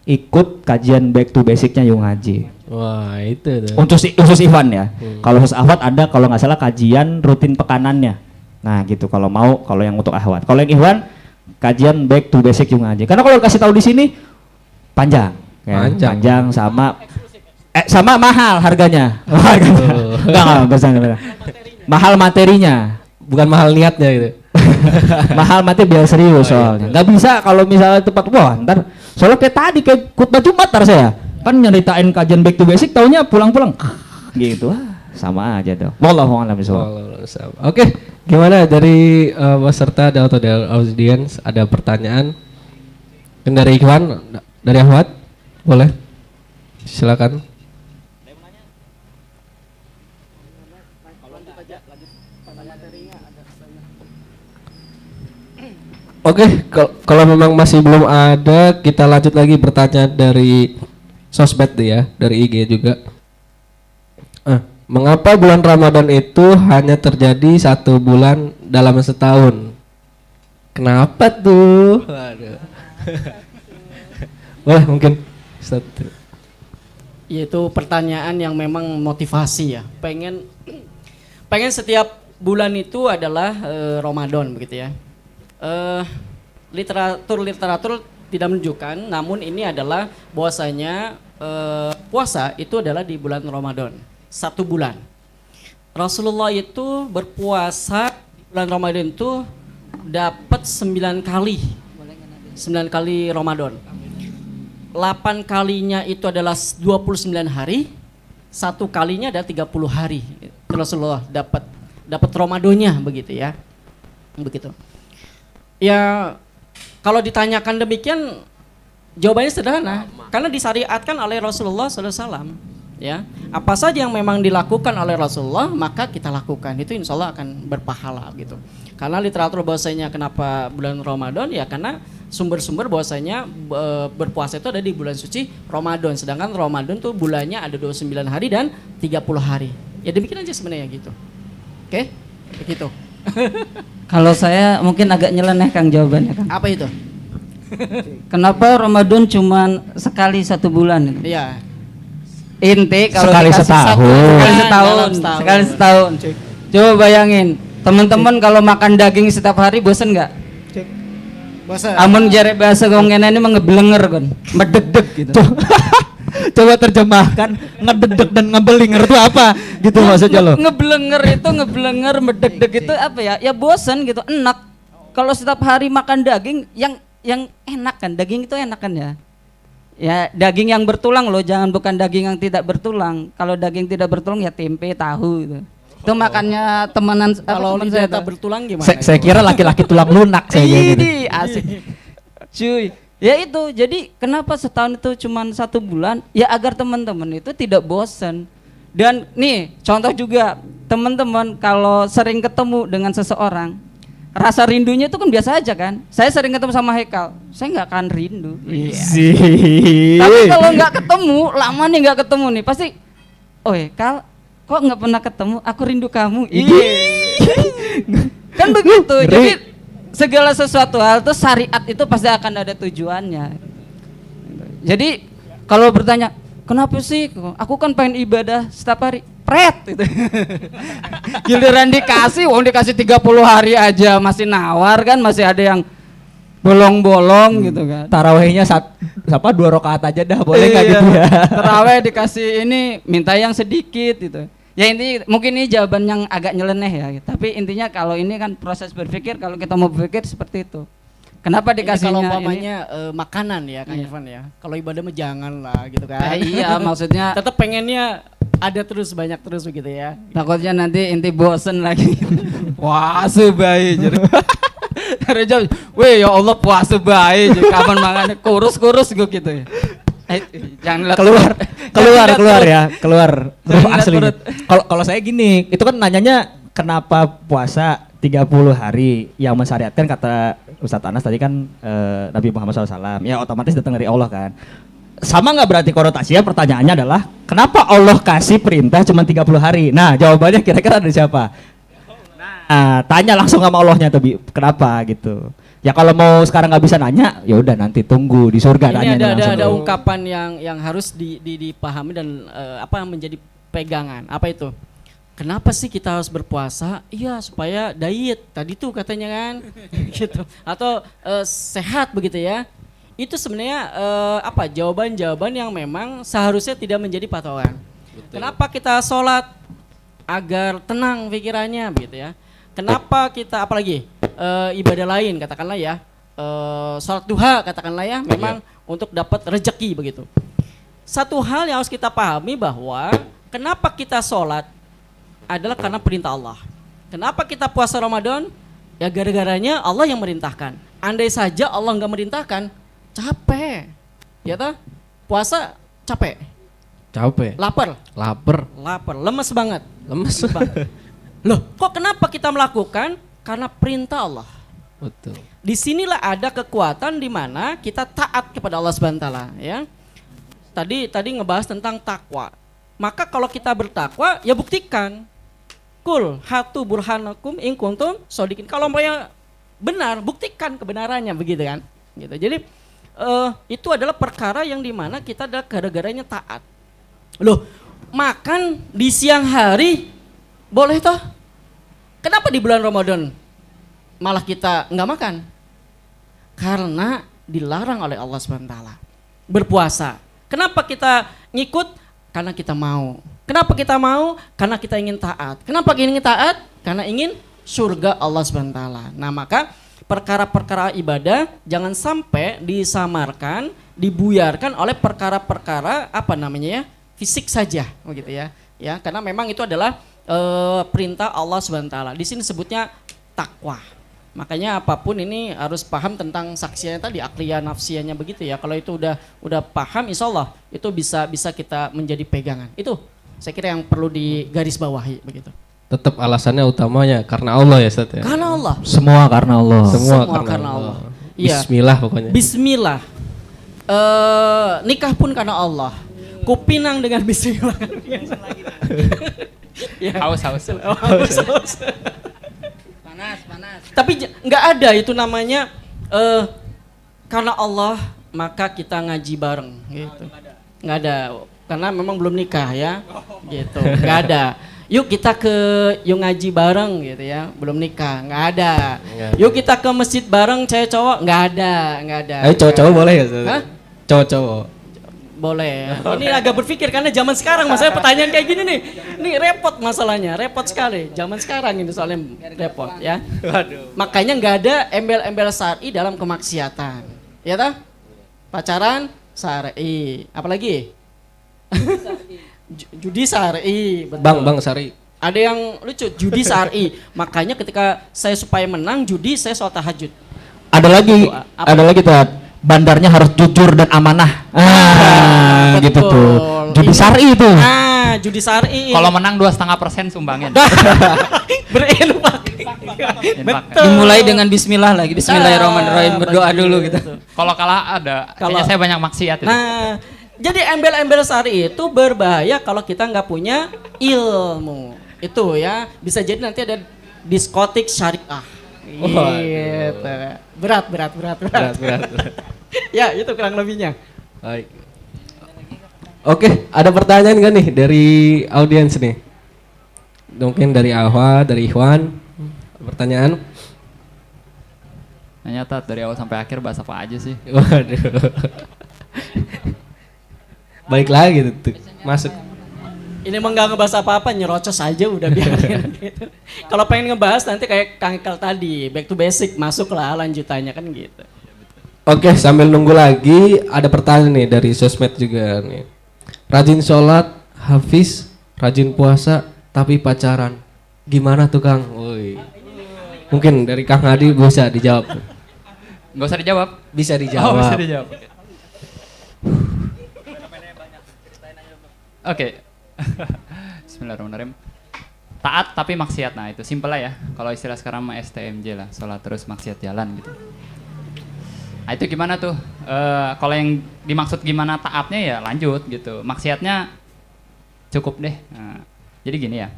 Ikut kajian back to basicnya Yung Haji. Wah, itu tuh. Khusus Ivan ya. Kalau khusus Ahwat ada kalau nggak salah kajian rutin pekanannya. Nah gitu kalau yang untuk Ahwat. Kalau yang Iwan kajian back to basic Yung Haji. Karena kalau kasih tahu di sini panjang sama mahal harganya. Enggak bersama. Mahal materinya, bukan mahal niatnya gitu. Mahal materi biar serius soalnya. Nggak bisa kalau misalnya tepat ntar soalnya kayak khutbah Jumat saya kan nyeritain kajian back to basic taunya pulang-pulang gitu. Sama aja dong. Wallahu a'lam bishawab. Oke, gimana dari peserta atau dari audiens ada pertanyaan? Dari Ikhwan, dari Ahmad, boleh? Silakan. Oke, kalau memang masih belum ada, kita lanjut lagi pertanyaan dari sosmed ya, dari IG juga. Mengapa bulan Ramadan itu hanya terjadi 1 bulan dalam setahun? Kenapa tuh? Waduh. Boleh mungkin satu. Yaitu pertanyaan yang memang motivasi ya. Pengen setiap bulan itu adalah Ramadan begitu ya. Literatur tidak menunjukkan, namun ini adalah bahwasanya puasa itu adalah di bulan Ramadan, 1 bulan. Rasulullah itu berpuasa di bulan Ramadan itu dapat 9 kali Ramadan. 8 kalinya itu adalah 29 hari, 1 kalinya ada 30 hari. Rasulullah dapat Ramadannya begitu ya. Begitu. Ya kalau ditanyakan demikian Jawabannya sederhana, karena disyariatkan oleh Rasulullah SAW. Ya, apa saja yang memang dilakukan oleh Rasulullah maka kita lakukan, itu insya Allah akan berpahala gitu. Karena literatur bahwasanya kenapa bulan Ramadan ya karena sumber-sumber bahwasanya berpuasa itu ada di bulan suci Ramadan, sedangkan Ramadan tuh bulannya ada 29 hari dan 30 hari. Ya demikian aja sebenarnya gitu. Oke, begitu. Kalau saya mungkin agak nyeleneh Kang jawabannya Kang. Apa itu? Kenapa Ramadan cuman sekali 1 bulan? Iya. Inti kalau Sekali dikasih setahun. sekali setahun. Coba bayangin, teman-teman kalau makan daging setiap hari bosen nggak? Bosan. Amun jare bahasa gongena ini ngeblenger kan, mededek gitu. Coba terjemahkan ngededek dan ngebelinger itu apa gitu maksudnya lo. Ngeblenger itu ngeblenger mededek itu apa ya? Ya bosen gitu, enak. Kalau setiap hari makan daging yang enak kan, daging itu enak kan ya. Ya daging yang bertulang loh, jangan bukan daging yang tidak bertulang. Kalau daging tidak bertulang ya tempe, tahu gitu. Itu makannya temenan Kalau teman lidah saya tak bertulang gimana? Saya kira laki-laki tulang lunak saya gitu. Ini asik. Cuy. Ya itu, jadi kenapa setahun itu cuma 1 bulan? Ya agar teman-teman itu tidak bosan. Dan nih contoh juga, teman-teman kalau sering ketemu dengan seseorang, rasa rindunya itu kan biasa aja kan. Saya sering ketemu sama Hekal, saya nggak akan rindu. Tapi kalau nggak ketemu, lama nih nggak ketemu nih, pasti, oh Hekal, kok nggak pernah ketemu? Aku rindu kamu. Kan begitu. Jadi segala sesuatu hal itu syariat itu pasti akan ada tujuannya. Jadi kalau bertanya, kenapa sih? Aku kan pengen ibadah setiap hari. Pret gitu. Giliran dikasih, dikasih 30 hari aja masih nawar kan, masih ada yang bolong-bolong gitu kan. Tarawehnya 2 rakaat aja dah, boleh nggak gitu ya? Taraweh dikasih ini minta yang sedikit gitu. Ya ini mungkin ini jawaban yang agak nyeleneh ya. Tapi intinya kalau ini kan proses berpikir, kalau kita mau berpikir seperti itu. Kenapa dikasihnya kalau ini? umpamanya makanan ya Kang Irfan ya. Kalau ibadah mah jangan lah gitu kan. Iya maksudnya tetap pengennya ada terus, banyak terus begitu ya. takutnya nanti inti bosen lagi. Puasa bae jadi. Reja, weh ya Allah puasa bae jadi kapan makannya kurus-kurus gue gitu ya. Jangan keluar aslinya. Kalau saya gini, itu kan nanyanya kenapa puasa 30 hari yang mensyariatkan kata Ustadz Anas tadi kan Nabi Muhammad SAW, ya otomatis datang dari Allah kan. Sama nggak berarti konotasinya, pertanyaannya adalah kenapa Allah kasih perintah cuma 30 hari? Nah jawabannya kira-kira dari siapa? Nah tanya langsung sama Allahnya tuh, kenapa gitu. Ya kalau mau sekarang nggak bisa nanya, ya udah nanti tunggu di surga. Ini ada ungkapan yang harus dipahami dan menjadi pegangan. Apa itu? Kenapa sih kita harus berpuasa? Iya supaya diet tadi tuh katanya kan, gitu. Atau sehat begitu ya. Itu sebenarnya jawaban-jawaban yang memang seharusnya tidak menjadi patokan. Betul. Kenapa kita sholat agar tenang pikirannya, begitu ya? Kenapa kita apalagi ibadah lain katakanlah ya, sholat duha katakanlah ya, memang untuk dapat rezeki begitu. Satu hal yang harus kita pahami bahwa kenapa kita sholat adalah karena perintah Allah. Kenapa kita puasa Ramadan? Ya gara-garanya Allah yang merintahkan. Andai saja Allah nggak merintahkan, capek, ya toh? Puasa capek, lapar, lemes banget. Loh, kok kenapa kita melakukan? Karena perintah Allah. Betul. Disinilah ada kekuatan di mana kita taat kepada Allah Subhanahu wa taala, ya. Tadi ngebahas tentang takwa. Maka kalau kita bertakwa, ya buktikan. Kul hatu burhanakum in kuntum shodiqin. Kalau mereka benar, buktikan kebenarannya begitu kan. Gitu. Jadi itu adalah perkara yang dimana kita adalah gara-garanya taat. Loh, makan di siang hari boleh toh? Kenapa di bulan Ramadan malah kita nggak makan? Karena dilarang oleh Allah SWT. Berpuasa. Kenapa kita ngikut? Karena kita mau. Kenapa kita mau? Karena kita ingin taat. Kenapa ingin taat? Karena ingin surga Allah SWT. Nah maka perkara-perkara ibadah jangan sampai disamarkan, dibuyarkan oleh perkara-perkara fisik saja, begitu ya. Ya, karena memang itu adalah perintah Allah SWT. Di sini sebutnya takwa. Makanya apapun ini harus paham tentang saksinya tadi, akliyah nafsiyahnya begitu ya. Kalau itu udah paham, insya Allah itu bisa kita menjadi pegangan. Itu saya kira yang perlu digarisbawahi begitu. Tetap alasannya utamanya karena Allah ya Ustaz ya. Karena Allah. Semua karena Allah. Semua Semua karena karena Allah. Allah. Iya. Bismillah pokoknya. Bismillah. Nikah pun karena Allah. Kupinang dengan bismillah. Ya. Haus. Panas. Tapi nggak ada itu namanya karena Allah maka kita ngaji bareng gitu. Nggak ada, karena memang belum nikah ya, gitu. Nggak ada. Yuk kita yuk ngaji bareng gitu ya, belum nikah, nggak ada. Yuk kita ke masjid bareng cewek cowok, nggak ada. Ayo cowok-cowok boleh ya Ustaz? Hah? Cowok-cowok. Boleh. Ini agak berpikir karena zaman sekarang masalahnya pertanyaan kayak gini nih. Ini repot masalahnya, repot sekali. Zaman sekarang ini soalnya repot ya. Makanya nggak ada embel-embel syar'i dalam kemaksiatan. Ya toh? Pacaran syar'i. Apalagi? Judi syar'i. Betul. Bang Sari. Ada yang lucu, judi syar'i. Makanya ketika saya supaya menang judi, saya sholat tahajud. Ada lagi, Apa? ada lagi tuh. Bandarnya harus jujur dan amanah. Gitu betul. tuh. Judi syar'i itu. Judi syar'i. Kalau menang 2,5% sumbangin. Berinfak. Betul. Dimulai dengan bismillah lagi. Bismillahirrahmanirrahim, berdoa dulu gitu. Kalau kalah ada, kayaknya saya banyak maksiat itu. Nah, jadi embel-embel syar'i itu berbahaya kalau kita nggak punya ilmu. Itu ya, bisa jadi nanti ada diskotik syariah. Gitu. Berat. Ya, itu kurang lebihnya. Baik. Oke, ada pertanyaan nggak nih dari audiens nih? Mungkin dari Ahwa, dari Ikhwan. Pertanyaan? Nanya Tat, dari awal sampai akhir bahas apa aja sih? Waduh. Baik lagi tuh. Masuk. Ini emang nggak ngebahas apa-apa, nyerocos aja udah biarin gitu. Kalau pengen ngebahas nanti kayak Kang Iqbal tadi, back to basic, masuklah lanjutannya kan gitu. Oke, sambil nunggu lagi ada pertanyaan nih dari sosmed juga nih. Rajin sholat, hafiz, rajin puasa, tapi pacaran. Gimana tuh Kang? Woi. Mungkin dari Kang Hadi bisa dijawab. Nggak usah dijawab. Bisa dijawab. Oh, bisa dijawab. Oke. Bismillahirrahmanirrahim. Taat tapi maksiat, nah itu simpel lah ya. Kalau istilah sekarang mah STMJ lah, sholat terus maksiat jalan gitu. Nah itu gimana tuh? Kalau yang dimaksud gimana taatnya ya lanjut gitu. Maksiatnya cukup deh. Nah, jadi gini ya.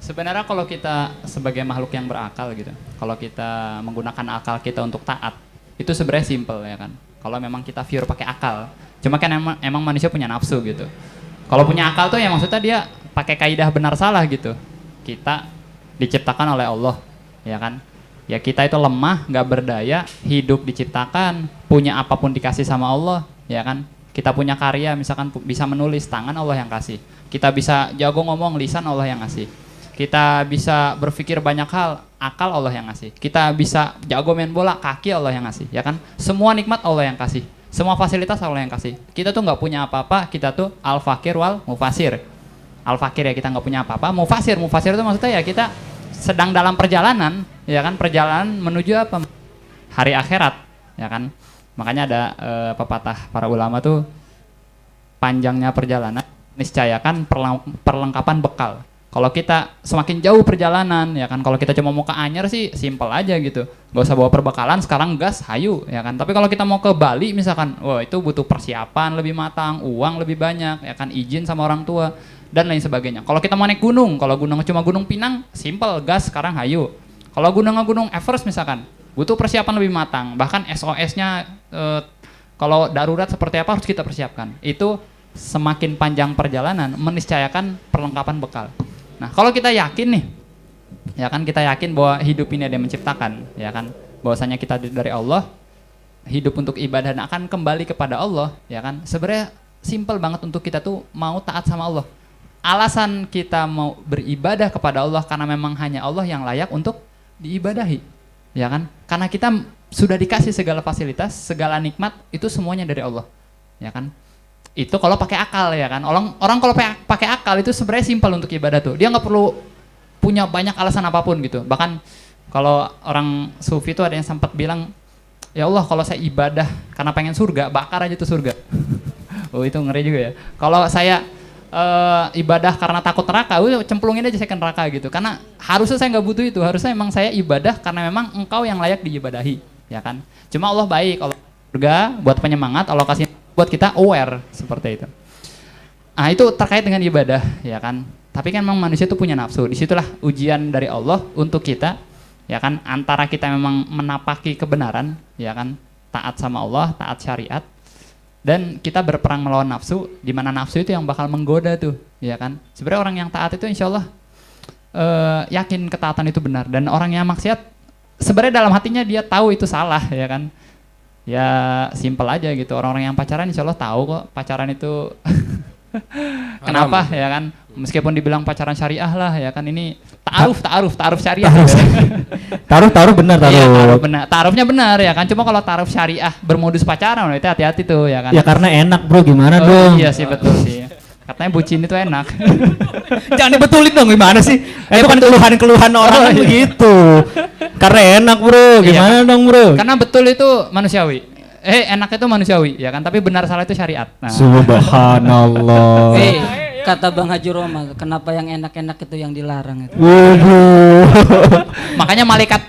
Sebenarnya kalau kita sebagai makhluk yang berakal gitu, kalau kita menggunakan akal kita untuk taat, itu sebenarnya simple ya kan. Kalau memang kita pure pakai akal. Cuma kan emang manusia punya nafsu gitu. Kalau punya akal tuh ya maksudnya dia pakai kaidah benar salah gitu. Kita diciptakan oleh Allah, ya kan? Ya kita itu lemah, nggak berdaya, hidup diciptakan, punya apapun dikasih sama Allah, ya kan? Kita punya karya, misalkan bisa menulis, tangan Allah yang kasih. Kita bisa jago ngomong, lisan Allah yang ngasih. Kita bisa berpikir banyak hal, akal Allah yang ngasih. Kita bisa jago main bola, kaki Allah yang ngasih, ya kan? Semua nikmat Allah yang kasih. Semua fasilitas Allah yang kasih. Kita tuh nggak punya apa-apa, kita tuh al-fakir wal mufasir. Al-fakir ya kita nggak punya apa-apa, mufasir itu maksudnya ya kita sedang dalam perjalanan, ya kan? Perjalanan menuju apa? Hari akhirat, ya kan? Makanya ada pepatah para ulama tuh, panjangnya perjalanan niscayakan perlengkapan bekal. Kalau kita semakin jauh perjalanan, ya kan, kalau kita cuma mau ke Anyer sih simpel aja gitu, gak usah bawa perbekalan, sekarang gas, hayu, ya kan. Tapi kalau kita mau ke Bali misalkan, wah itu butuh persiapan lebih matang, uang lebih banyak, ya kan, izin sama orang tua dan lain sebagainya. Kalau kita mau naik gunung, kalau gunung cuma Gunung Pinang, simpel, gas, sekarang hayu. Kalau gunung Everest misalkan, butuh persiapan lebih matang, bahkan SOS-nya kalau darurat seperti apa harus kita persiapkan. Itu semakin panjang perjalanan meniscayakan perlengkapan bekal. Nah, kalau kita yakin nih, ya kan, kita yakin bahwa hidup ini ada yang menciptakan, ya kan, bahwasanya kita dari Allah, hidup untuk ibadah dan akan kembali kepada Allah, ya kan. Sebenarnya simpel banget untuk kita tuh mau taat sama Allah. Alasan kita mau beribadah kepada Allah karena memang hanya Allah yang layak untuk diibadahi, ya kan. Karena kita sudah dikasih segala fasilitas, segala nikmat itu semuanya dari Allah, ya kan. Itu kalau pakai akal, ya kan. Orang kalau pakai akal itu sebenarnya simpel untuk ibadah tuh. Dia nggak perlu punya banyak alasan apapun gitu. Bahkan kalau orang sufi itu ada yang sempat bilang, ya Allah kalau saya ibadah karena pengen surga, bakar aja tuh surga. Oh itu ngeri juga ya. Kalau saya ibadah karena takut neraka, cemplungin aja saya ke neraka gitu. Karena harusnya saya nggak butuh itu, harusnya memang saya ibadah karena memang engkau yang layak diibadahi, ya kan. Cuma Allah baik, Allah surga buat penyemangat, Allah kasih buat kita aware seperti itu. Nah itu terkait dengan ibadah, ya kan. Tapi kan memang manusia itu punya nafsu. Disitulah ujian dari Allah untuk kita, ya kan. Antara kita memang menapaki kebenaran, ya kan, taat sama Allah, taat syariat, dan kita berperang melawan nafsu, di mana nafsu itu yang bakal menggoda tuh, ya kan. Sebenarnya orang yang taat itu insya Allah yakin ketaatan itu benar, dan orang yang maksiat sebenarnya dalam hatinya dia tahu itu salah, ya kan. Ya simpel aja gitu. Orang-orang yang pacaran insya Allah tahu kok pacaran itu kenapa, ya kan. Meskipun dibilang pacaran syariah lah, ya kan, ini ta'aruf syariah. Taruh benar taruh. Iya, taruh benar. Taruhnya benar, ya kan. Cuma kalau taruh syariah bermodus pacaran itu hati-hati tuh, ya kan. Ya karena enak bro, gimana dong? Iya sih, betul sih. Katanya bucin itu enak. Jangan dibetulin dong, gimana sih? Itu kan keluhan-keluhan orang kan begitu. Karena enak bro, gimana dong bro? Karena betul itu manusiawi. Enak itu manusiawi, ya kan. Tapi benar salah itu syariat. Nah. Subhanallah. Kata Bang Haji Roma, kenapa yang enak-enak itu yang dilarang itu? Makanya malaikat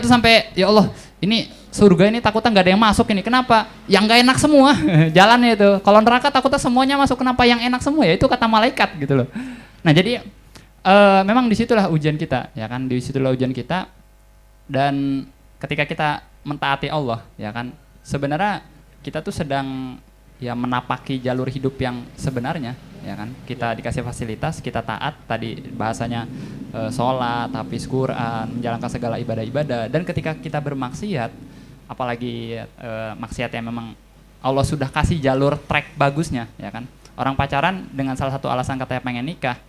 tuh sampai, ya Allah, ini surga ini takutnya nggak ada yang masuk ini. Kenapa? Yang nggak enak semua jalannya itu. Kalau neraka takutnya semuanya masuk. Kenapa yang enak semua? Ya itu kata malaikat gitu loh. Nah jadi memang disitulah ujian kita, ya kan. Disitulah ujian kita. Dan ketika kita mentaati Allah, ya kan, sebenarnya kita tuh sedang ya menapaki jalur hidup yang sebenarnya, ya kan. Kita dikasih fasilitas, kita taat, tadi bahasanya sholat, hafiz Quran, menjalankan segala ibadah-ibadah. Dan ketika kita bermaksiat, apalagi maksiat yang memang Allah sudah kasih jalur track bagusnya, ya kan. Orang pacaran dengan salah satu alasan katanya pengen nikah,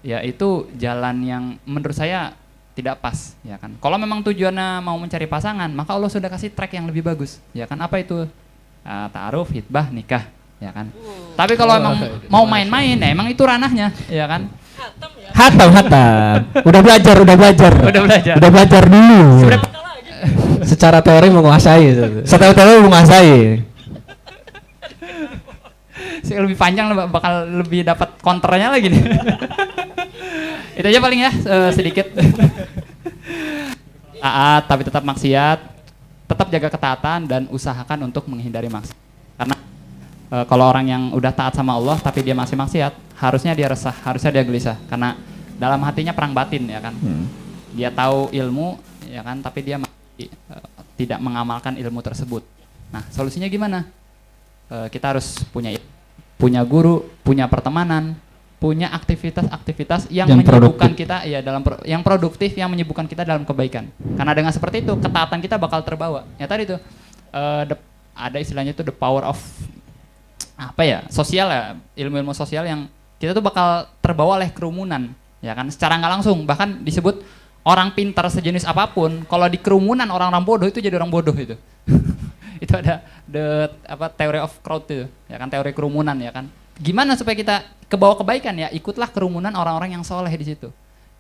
ya itu jalan yang menurut saya tidak pas, ya kan. Kalau memang tujuannya mau mencari pasangan, maka Allah sudah kasih track yang lebih bagus, ya kan. Apa itu? Ta'aruf, hitbah, nikah, ya kan. Tapi kalau emang mau main-main, ya emang itu ranahnya, ya kan. Hatam. Udah belajar dulu. Secara teori menguasai. Saya lebih panjang bakal lebih dapat counternya lagi nih. Itu aja paling ya, sedikit. Taat tapi tetap maksiat, tetap jaga ketaatan dan usahakan untuk menghindari maksiat. Karena kalau orang yang udah taat sama Allah tapi dia masih maksiat, harusnya dia resah, harusnya dia gelisah. Karena dalam hatinya perang batin, ya kan. Dia tahu ilmu, ya kan, tapi dia masih tidak mengamalkan ilmu tersebut. Nah, solusinya gimana? Kita harus punya guru, punya pertemanan, punya aktivitas-aktivitas yang menyibukkan kita, ya, yang produktif, yang menyibukkan kita dalam kebaikan. Karena dengan seperti itu ketaatan kita bakal terbawa. Ya tadi tuh ada istilahnya itu the power of sosial, ya, ilmu-ilmu sosial yang kita tuh bakal terbawa oleh kerumunan, ya kan, secara nggak langsung. Bahkan disebut orang pintar sejenis apapun, kalau di kerumunan orang-orang bodoh itu jadi orang bodoh itu. Itu ada theory of crowd itu, ya kan, teori kerumunan, ya kan. Gimana supaya kita kebawa kebaikan, ya ikutlah kerumunan orang-orang yang soleh di situ,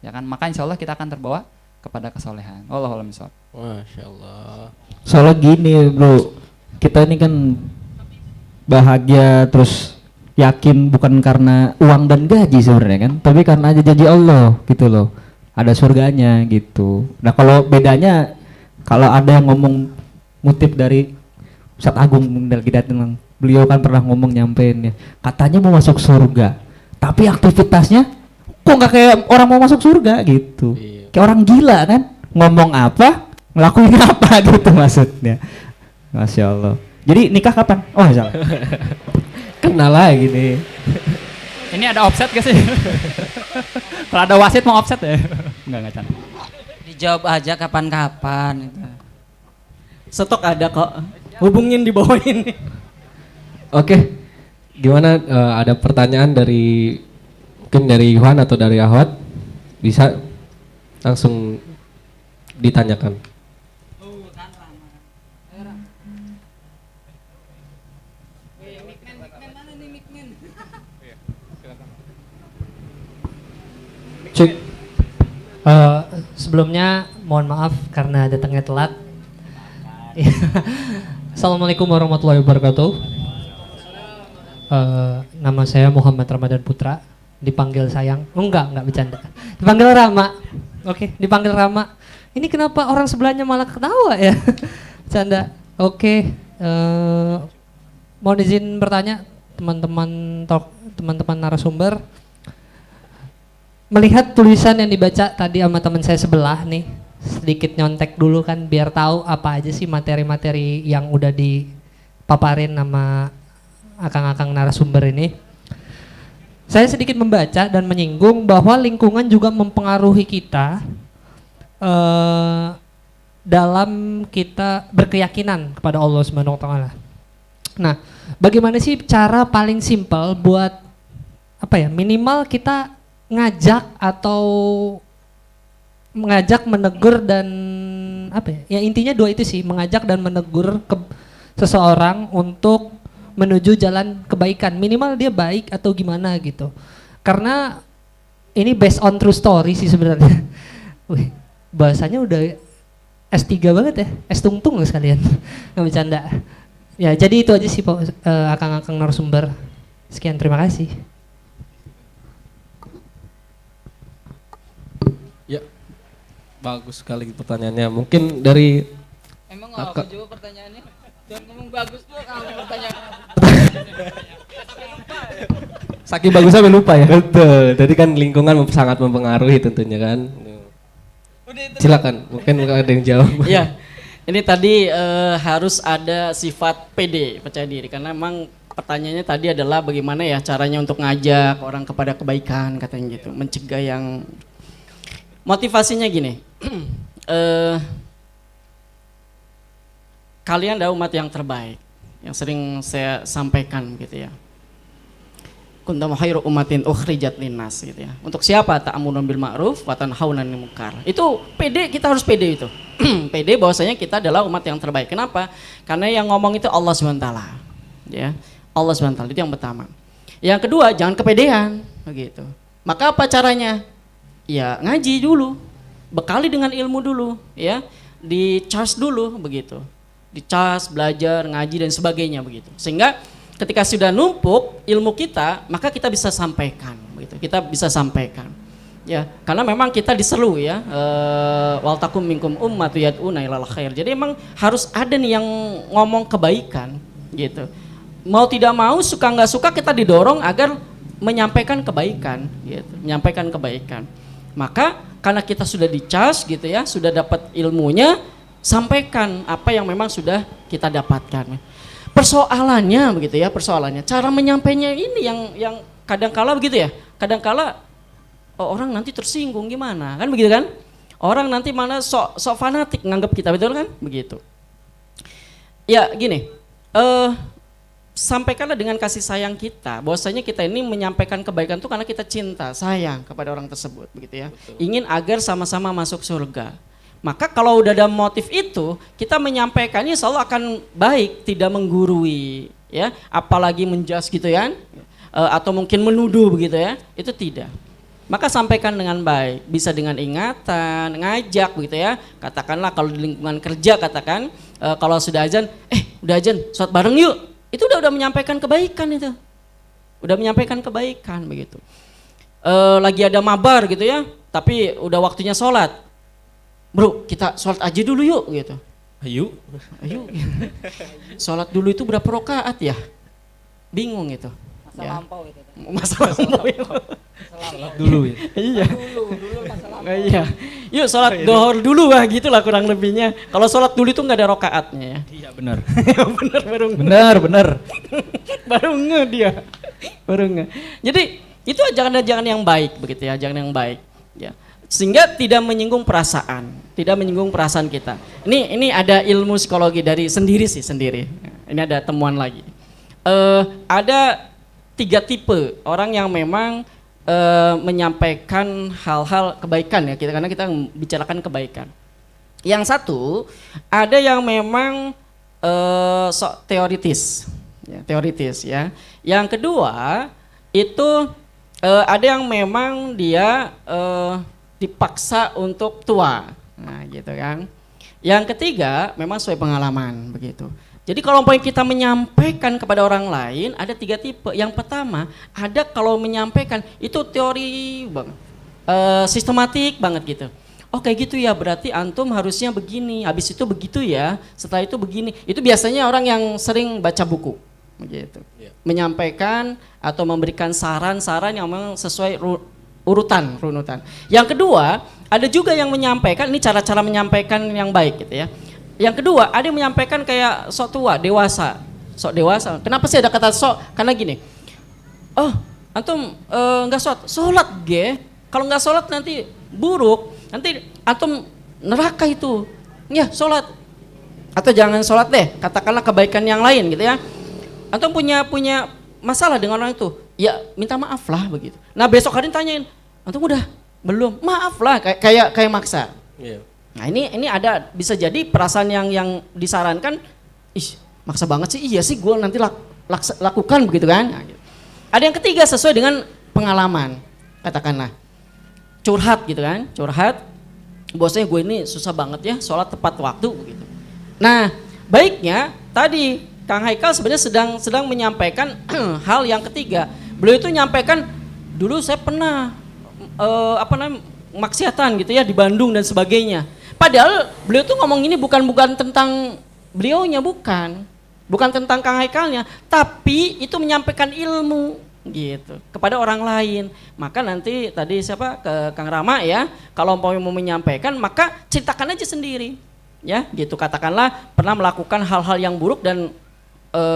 ya kan. Maka insya Allah kita akan terbawa kepada kesolehan. Wallahu a'lam bishawab. Masya Allah. Soalnya gini bro, kita ini kan bahagia terus yakin bukan karena uang dan gaji sebenarnya kan, tapi karena aja janji Allah gitu loh, ada surganya gitu. Nah kalau bedanya, kalau ada yang ngomong ngutip dari Ustadz Agung Hidayatullah, beliau kan pernah ngomong nyampein ya, katanya mau masuk surga, tapi aktivitasnya kok nggak kayak orang mau masuk surga gitu. Kayak orang gila kan, ngomong apa, ngelakuin apa gitu maksudnya. Masya Allah. Jadi nikah kapan? Oh salah. Kenal lagi nih. Ini ada offset gak sih? Kalau ada wasit mau offset ya? Enggak canda. Dijawab aja kapan-kapan itu. Stok ada kok. Hubungin di bawah ini. Oke. Gimana, ada pertanyaan mungkin dari Yuhan atau dari Ahwat? Bisa langsung ditanyakan. Cek. Sebelumnya mohon maaf karena datangnya telat. Assalamualaikum warahmatullahi wabarakatuh. Nama saya Muhammad Ramadan Putra, dipanggil sayang. Oh, enggak bercanda. Dipanggil Rama. Oke, dipanggil Rama. Ini kenapa orang sebelahnya malah ketawa ya? Bercanda. Oke, mohon izin bertanya teman-teman narasumber. Melihat tulisan yang dibaca tadi sama teman saya sebelah nih, sedikit nyontek dulu kan biar tahu apa aja sih materi-materi yang udah dipaparin sama akang-akang narasumber ini. Saya sedikit membaca dan menyinggung bahwa lingkungan juga mempengaruhi kita dalam kita berkeyakinan kepada Allah Subhanahu wa taala. Nah, bagaimana sih cara paling simpel buat minimal kita ngajak atau menegur dan intinya dua itu sih, mengajak dan menegur seseorang untuk menuju jalan kebaikan, minimal dia baik atau gimana gitu. Karena ini based on true story sih sebenarnya. Wih, bahasanya udah S3 banget ya, S tungtung sekalian. Nggak bercanda. Ya, jadi itu aja sih akang-akang narasumber. Sekian, terima kasih. Ya, bagus sekali pertanyaannya. Mungkin dari Emang nggak aku jawab pertanyaannya? Jangan ngomong bagus tuh kalau pertanyaan. saking bagus sampai lupa ya. Betul. Jadi kan lingkungan sangat mempengaruhi tentunya kan. Silakan, mungkin ada yang jawab. Iya. Ini tadi harus ada sifat PD, percaya diri, karena memang pertanyaannya tadi adalah bagaimana ya caranya untuk ngajak orang kepada kebaikan, katanya gitu, mencegah yang motivasinya gini. Kalian adalah umat yang terbaik, yang sering saya sampaikan gitu ya. Kuntum khairu ummatin ukhrijat linnas gitu ya. Untuk siapa? Ta'muruna bil ma'ruf wa tanhauna 'anil munkar. Itu PD, kita harus PD itu. PD bahwasanya kita adalah umat yang terbaik. Kenapa? Karena yang ngomong itu Allah SWT. Ya. Allah SWT itu yang pertama. Yang kedua, jangan kepedean begitu. Maka apa caranya? Ya ngaji dulu. Bekali dengan ilmu dulu ya. Di-charge dulu begitu. Di-charge, belajar, ngaji dan sebagainya begitu. Sehingga ketika sudah numpuk ilmu kita, maka kita bisa sampaikan begitu. Kita bisa sampaikan. Ya, karena memang kita diseru ya, wal takum minkum ummatu yad'una ilal khair. Jadi emang harus ada nih yang ngomong kebaikan gitu. Mau tidak mau, suka nggak suka, kita didorong agar menyampaikan kebaikan gitu, menyampaikan kebaikan. Maka karena kita sudah dicas gitu ya, sudah dapat ilmunya, sampaikan apa yang memang sudah kita dapatkan. Persoalannya begitu ya, persoalannya cara menyampaikannya ini yang kadang-kala begitu ya, kadang-kala orang nanti tersinggung gimana kan begitu kan, orang nanti mana sok fanatik nganggap kita, betul kan begitu ya. Gini, sampaikanlah dengan kasih sayang kita, bahwasanya kita ini menyampaikan kebaikan itu karena kita cinta sayang kepada orang tersebut begitu ya. Betul. Ingin agar sama-sama masuk surga. Maka kalau udah ada motif itu, kita menyampaikannya selalu akan baik, tidak menggurui ya, apalagi menjas gitu ya, atau mungkin menuduh begitu ya, itu tidak. Maka sampaikan dengan baik, bisa dengan ingatan, ngajak begitu ya. Katakanlah kalau di lingkungan kerja, katakan kalau sudah azan, udah azan, sholat bareng yuk. Itu udah menyampaikan kebaikan itu. Udah menyampaikan kebaikan begitu. Lagi ada mabar gitu ya, tapi udah waktunya sholat. Bro, kita sholat aja dulu yuk gitu. Ayo. Sholat dulu itu berapa rakaat ya? Bingung gitu. Masa lampau itu. Masa lampau itu. Sholat dulu ya. Iya. Dulu masa lampau. Iya. Yuk sholat dohor dulu lah gitulah kurang lebihnya. Kalau sholat dulu itu nggak ada rakaatnya ya. Iya benar. Benar. Baru nge dia. Baru nge. Jadi itu jangan yang baik begitu ya, jangan yang baik ya. Sehingga tidak menyinggung perasaan kita. Ini ada ilmu psikologi dari sendiri. Ini ada temuan lagi. Ada 3 tipe orang yang memang menyampaikan hal-hal kebaikan ya, karena kita bicarakan kebaikan. Yang satu, ada yang memang teoritis ya. Yang kedua itu ada yang memang dia dipaksa untuk tua. Nah, gitu kan. Yang ketiga, memang sesuai pengalaman begitu. Jadi kalau kita menyampaikan kepada orang lain ada 3 tipe. Yang pertama, ada kalau menyampaikan itu teori banget, sistematik banget gitu. Oh kayak gitu ya, berarti antum harusnya begini, habis itu begitu ya, setelah itu begini. Itu biasanya orang yang sering baca buku, begitu. Menyampaikan atau memberikan saran-saran yang memang sesuai runutan. Yang kedua, ada juga yang menyampaikan, ini cara-cara menyampaikan yang baik gitu ya. Yang kedua, ada yang menyampaikan kayak sok tua, dewasa. Sok dewasa. Kenapa sih ada kata sok? Karena gini. Oh, antum enggak sholat ge. Kalau enggak sholat nanti buruk. Nanti antum neraka itu. Ya, sholat. Atau jangan sholat deh, katakanlah kebaikan yang lain gitu ya. Antum punya masalah dengan orang itu. Ya, minta maaf lah begitu. Nah, besok hari tanyain, antum udah? Belum. Maaf lah, kayak maksa. Iya. Nah ini ada bisa jadi perasaan yang disarankan, ih maksa banget sih, iya sih gue nanti lakukan begitu kan. Nah, gitu. Ada yang ketiga sesuai dengan pengalaman, katakanlah curhat gitu kan, curhat, bosnya gue ini susah banget ya sholat tepat waktu begitu. Nah baiknya tadi Kang Haikal sebenarnya sedang menyampaikan hal yang ketiga. Beliau itu menyampaikan dulu saya pernah maksiatan gitu ya di Bandung dan sebagainya. Padahal beliau tuh ngomong ini bukan tentang beliaunya, bukan tentang Kang Haikalnya, tapi itu menyampaikan ilmu gitu kepada orang lain. Maka nanti tadi ke Kang Rama ya, kalau mau menyampaikan maka ceritakan aja sendiri, ya gitu. Katakanlah pernah melakukan hal-hal yang buruk dan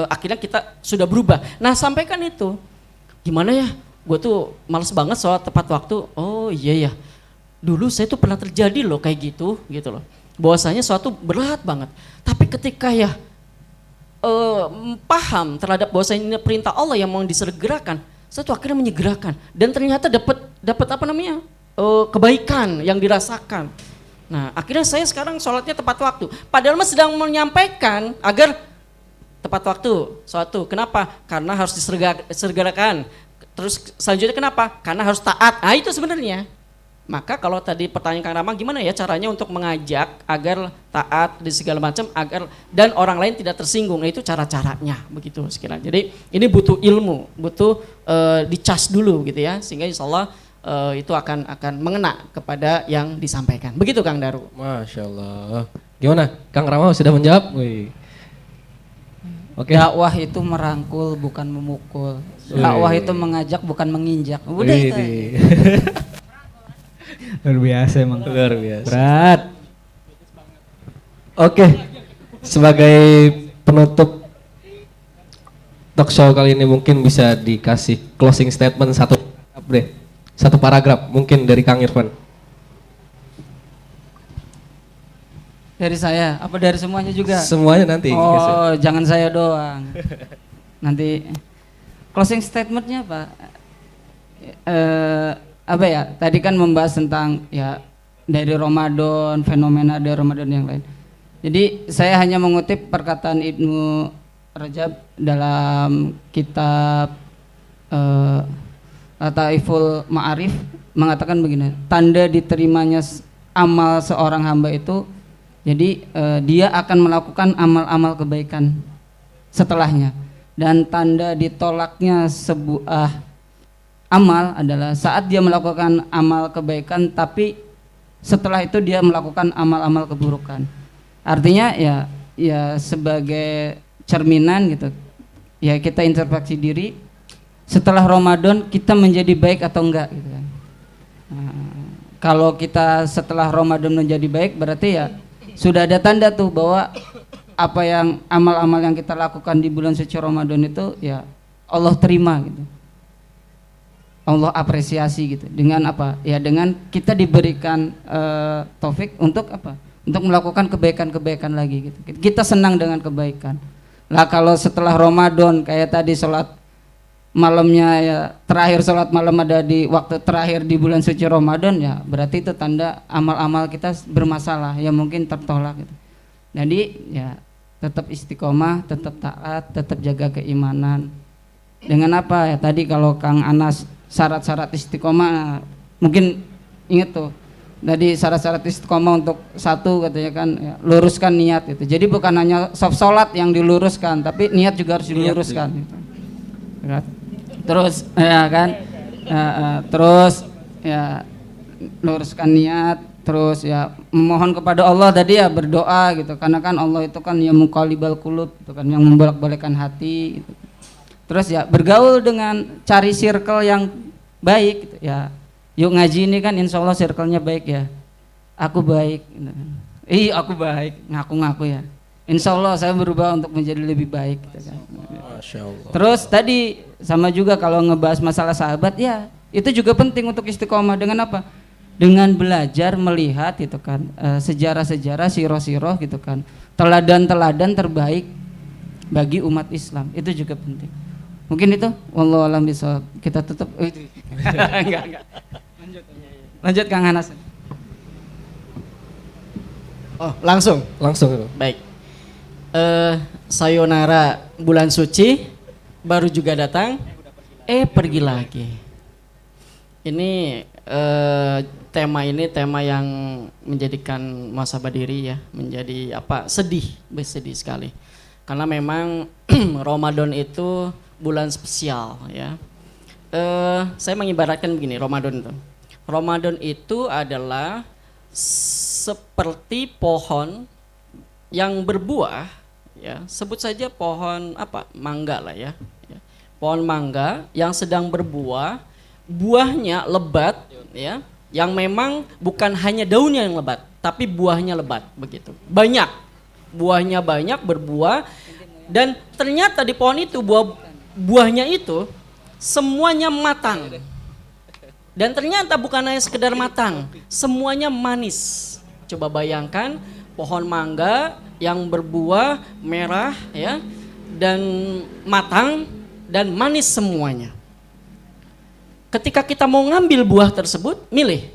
akhirnya kita sudah berubah. Nah sampaikan itu, gimana ya? Gue tuh males banget sholat tepat waktu. Oh iya ya. Dulu saya tuh pernah terjadi loh kayak gitu loh. Bahwasanya suatu berat banget. Tapi ketika ya paham terhadap bahwasanya ini perintah Allah yang mau disegerakan, saya tuh akhirnya menyegerakan dan ternyata dapat kebaikan yang dirasakan. Nah, akhirnya saya sekarang sholatnya tepat waktu. Padahal mas sedang menyampaikan agar tepat waktu suatu. Kenapa? Karena harus disegerakan. Terus selanjutnya kenapa? Karena harus taat. Nah, itu sebenarnya. Maka kalau tadi pertanyaan Kang Rama gimana ya caranya untuk mengajak agar taat di segala macam agar dan orang lain tidak tersinggung. Nah, itu cara-caranya begitu sekiranya. Jadi ini butuh ilmu, butuh dicas dulu gitu ya, sehingga insyaallah itu akan mengena kepada yang disampaikan. Begitu Kang Daru. Masya Allah. Gimana? Kang Rama sudah menjawab? Wih. Oke. Dakwah itu merangkul bukan memukul. Dakwah itu mengajak bukan menginjak. Udah itu. Luar biasa emang. Luar biasa. Berat. Oke. Sebagai penutup talk show kali ini mungkin bisa dikasih closing statement satu paragraf mungkin dari Kang Irfan. Dari saya, apa dari semuanya juga? Semuanya nanti. Oh, jangan saya doang. Nanti closing statementnya apa? Apa ya? Tadi kan membahas tentang ya dari Ramadan, fenomena dari Ramadan yang lain. Jadi saya hanya mengutip perkataan Ibnu Rajab dalam kitab Lataiful Ma'arif mengatakan begini, tanda diterimanya amal seorang hamba itu jadi dia akan melakukan amal-amal kebaikan setelahnya, dan tanda ditolaknya sebuah amal adalah saat dia melakukan amal kebaikan tapi setelah itu dia melakukan amal-amal keburukan. Artinya ya sebagai cerminan gitu. Ya kita introspeksi diri setelah Ramadan kita menjadi baik atau enggak gitu kan. Nah, kalau kita setelah Ramadan menjadi baik berarti ya sudah ada tanda tuh bahwa apa yang amal-amal yang kita lakukan di bulan suci Ramadan itu ya Allah terima gitu. Allah apresiasi gitu. Dengan apa? Ya dengan kita diberikan taufik untuk apa? Untuk melakukan kebaikan-kebaikan lagi gitu. Kita senang dengan kebaikan. Lah kalau setelah Ramadan kayak tadi sholat malamnya ya terakhir sholat malam ada di waktu terakhir di bulan suci Ramadan ya berarti itu tanda amal-amal kita bermasalah ya mungkin tertolak gitu. Jadi ya tetap istiqomah, tetap taat, tetap jaga keimanan. Dengan apa ya tadi kalau Kang Anas syarat-syarat istiqomah mungkin inget tuh Tadi syarat-syarat istiqomah untuk satu katanya kan ya, luruskan niat itu. Jadi bukan hanya sholat yang diluruskan, tapi niat juga harus diluruskan. Gitu. Terus ya kan, terus ya luruskan niat, terus ya memohon kepada Allah tadi ya berdoa gitu. Karena kan Allah itu kan ya muqallibal qulub, itu kan yang membolak-balikkan hati. Gitu. Terus ya bergaul dengan cari circle yang baik gitu ya. Yuk ngaji ini kan insya Allah circle-nya baik ya. Aku baik. Aku baik. Ngaku-ngaku ya. Insya Allah saya berubah untuk menjadi lebih baik. Gitu kan. Masya Allah. Terus tadi sama juga kalau ngebahas masalah sahabat ya. Itu juga penting untuk istiqomah dengan apa? Dengan belajar melihat itu kan sejarah-sejarah siroh-siroh gitu kan. Teladan-teladan terbaik bagi umat Islam. Itu juga penting. Mungkin itu wallahu a'lam bishawab. Kita tutup. Enggak. Lanjut Kang Hanas. Oh, langsung. Baik. Sayonara bulan suci baru juga datang. Pergi lagi. Ini tema yang menjadikan muhasabah diri ya, menjadi sedih sekali. Karena memang Ramadan itu bulan spesial ya. Saya mengibaratkan begini, Ramadan itu adalah seperti pohon yang berbuah ya, sebut saja pohon mangga lah ya. Pohon mangga yang sedang berbuah, buahnya lebat ya, yang memang bukan hanya daunnya yang lebat, tapi buahnya lebat begitu. Buahnya banyak berbuah, dan ternyata di pohon itu buahnya itu semuanya matang. Dan ternyata bukan hanya sekedar matang, semuanya manis. Coba bayangkan pohon mangga yang berbuah merah ya, dan matang dan manis semuanya. Ketika kita mau ngambil buah tersebut, milih?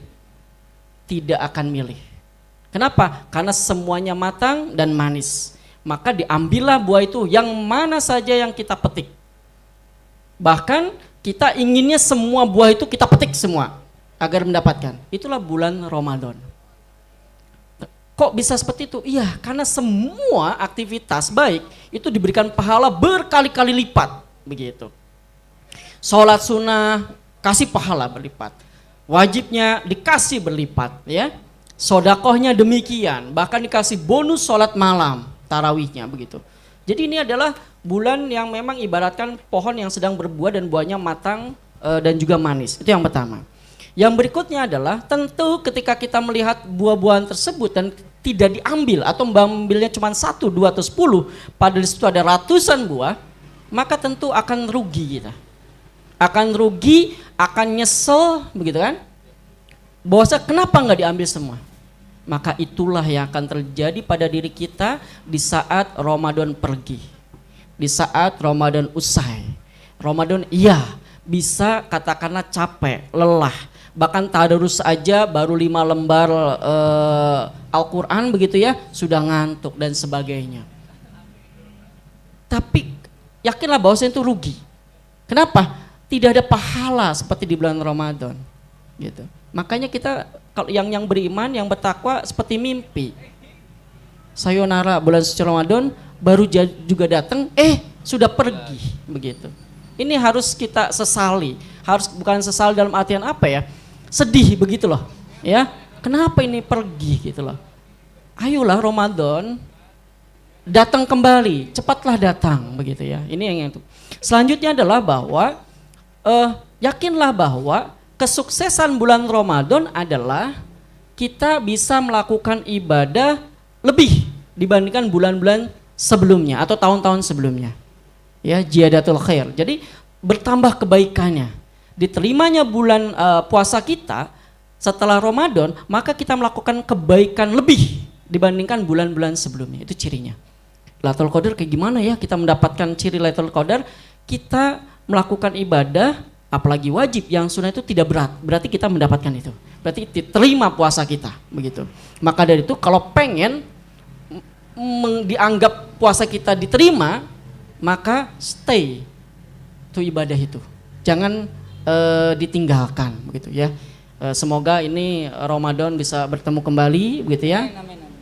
Tidak akan milih. Kenapa? Karena semuanya matang dan manis. Maka diambillah buah itu yang mana saja yang kita petik. Bahkan kita inginnya semua buah itu kita petik semua agar mendapatkan. Itulah bulan Ramadan. Kok bisa seperti itu? Iya, karena semua aktivitas baik itu diberikan pahala berkali-kali lipat begitu. Sholat sunnah kasih pahala berlipat, wajibnya dikasih berlipat ya. Sodakohnya demikian, bahkan dikasih bonus sholat malam tarawihnya begitu. Jadi ini adalah bulan yang memang ibaratkan pohon yang sedang berbuah dan buahnya matang dan juga manis. Itu yang pertama. Yang berikutnya adalah tentu ketika kita melihat buah-buahan tersebut dan tidak diambil atau mengambilnya cuma 1, 2 atau 10, padahal di situ ada ratusan buah, maka tentu akan rugi kita. Akan rugi, akan nyesel begitu kan? Bahwasanya kenapa nggak diambil semua? Maka itulah yang akan terjadi pada diri kita di saat Ramadan pergi, di saat Ramadan usai. Ramadan iya bisa katakanlah capek, lelah, bahkan tadarus aja baru 5 lembar Al-Quran begitu ya, sudah ngantuk dan sebagainya. Tapi yakinlah bahwasanya itu rugi. Kenapa? Tidak ada pahala seperti di bulan Ramadan gitu. Makanya kita kalau yang beriman, yang bertakwa seperti mimpi. Sayonara bulan suci Ramadan baru juga datang, sudah pergi begitu. Ini harus kita sesali, harus bukan sesal dalam artian apa ya? Sedih begitu loh, ya. Kenapa ini pergi gitu loh? Ayolah Ramadan datang kembali, cepatlah datang begitu ya. Ini yang itu. Selanjutnya adalah bahwa yakinlah bahwa kesuksesan bulan Ramadan adalah kita bisa melakukan ibadah lebih dibandingkan bulan-bulan sebelumnya atau tahun-tahun sebelumnya. Ya, ziyadatul khair. Jadi bertambah kebaikannya. Diterimanya bulan puasa kita setelah Ramadan, maka kita melakukan kebaikan lebih dibandingkan bulan-bulan sebelumnya. Itu cirinya. Lailatul Qadar kayak gimana ya kita mendapatkan ciri Lailatul Qadar? Kita melakukan ibadah apalagi wajib yang sunnah itu tidak berat, berarti kita mendapatkan itu, berarti diterima puasa kita begitu. Maka dari itu kalau pengen dianggap puasa kita diterima, maka stay itu ibadah itu, jangan ditinggalkan begitu ya. Semoga ini Ramadan bisa bertemu kembali begitu ya.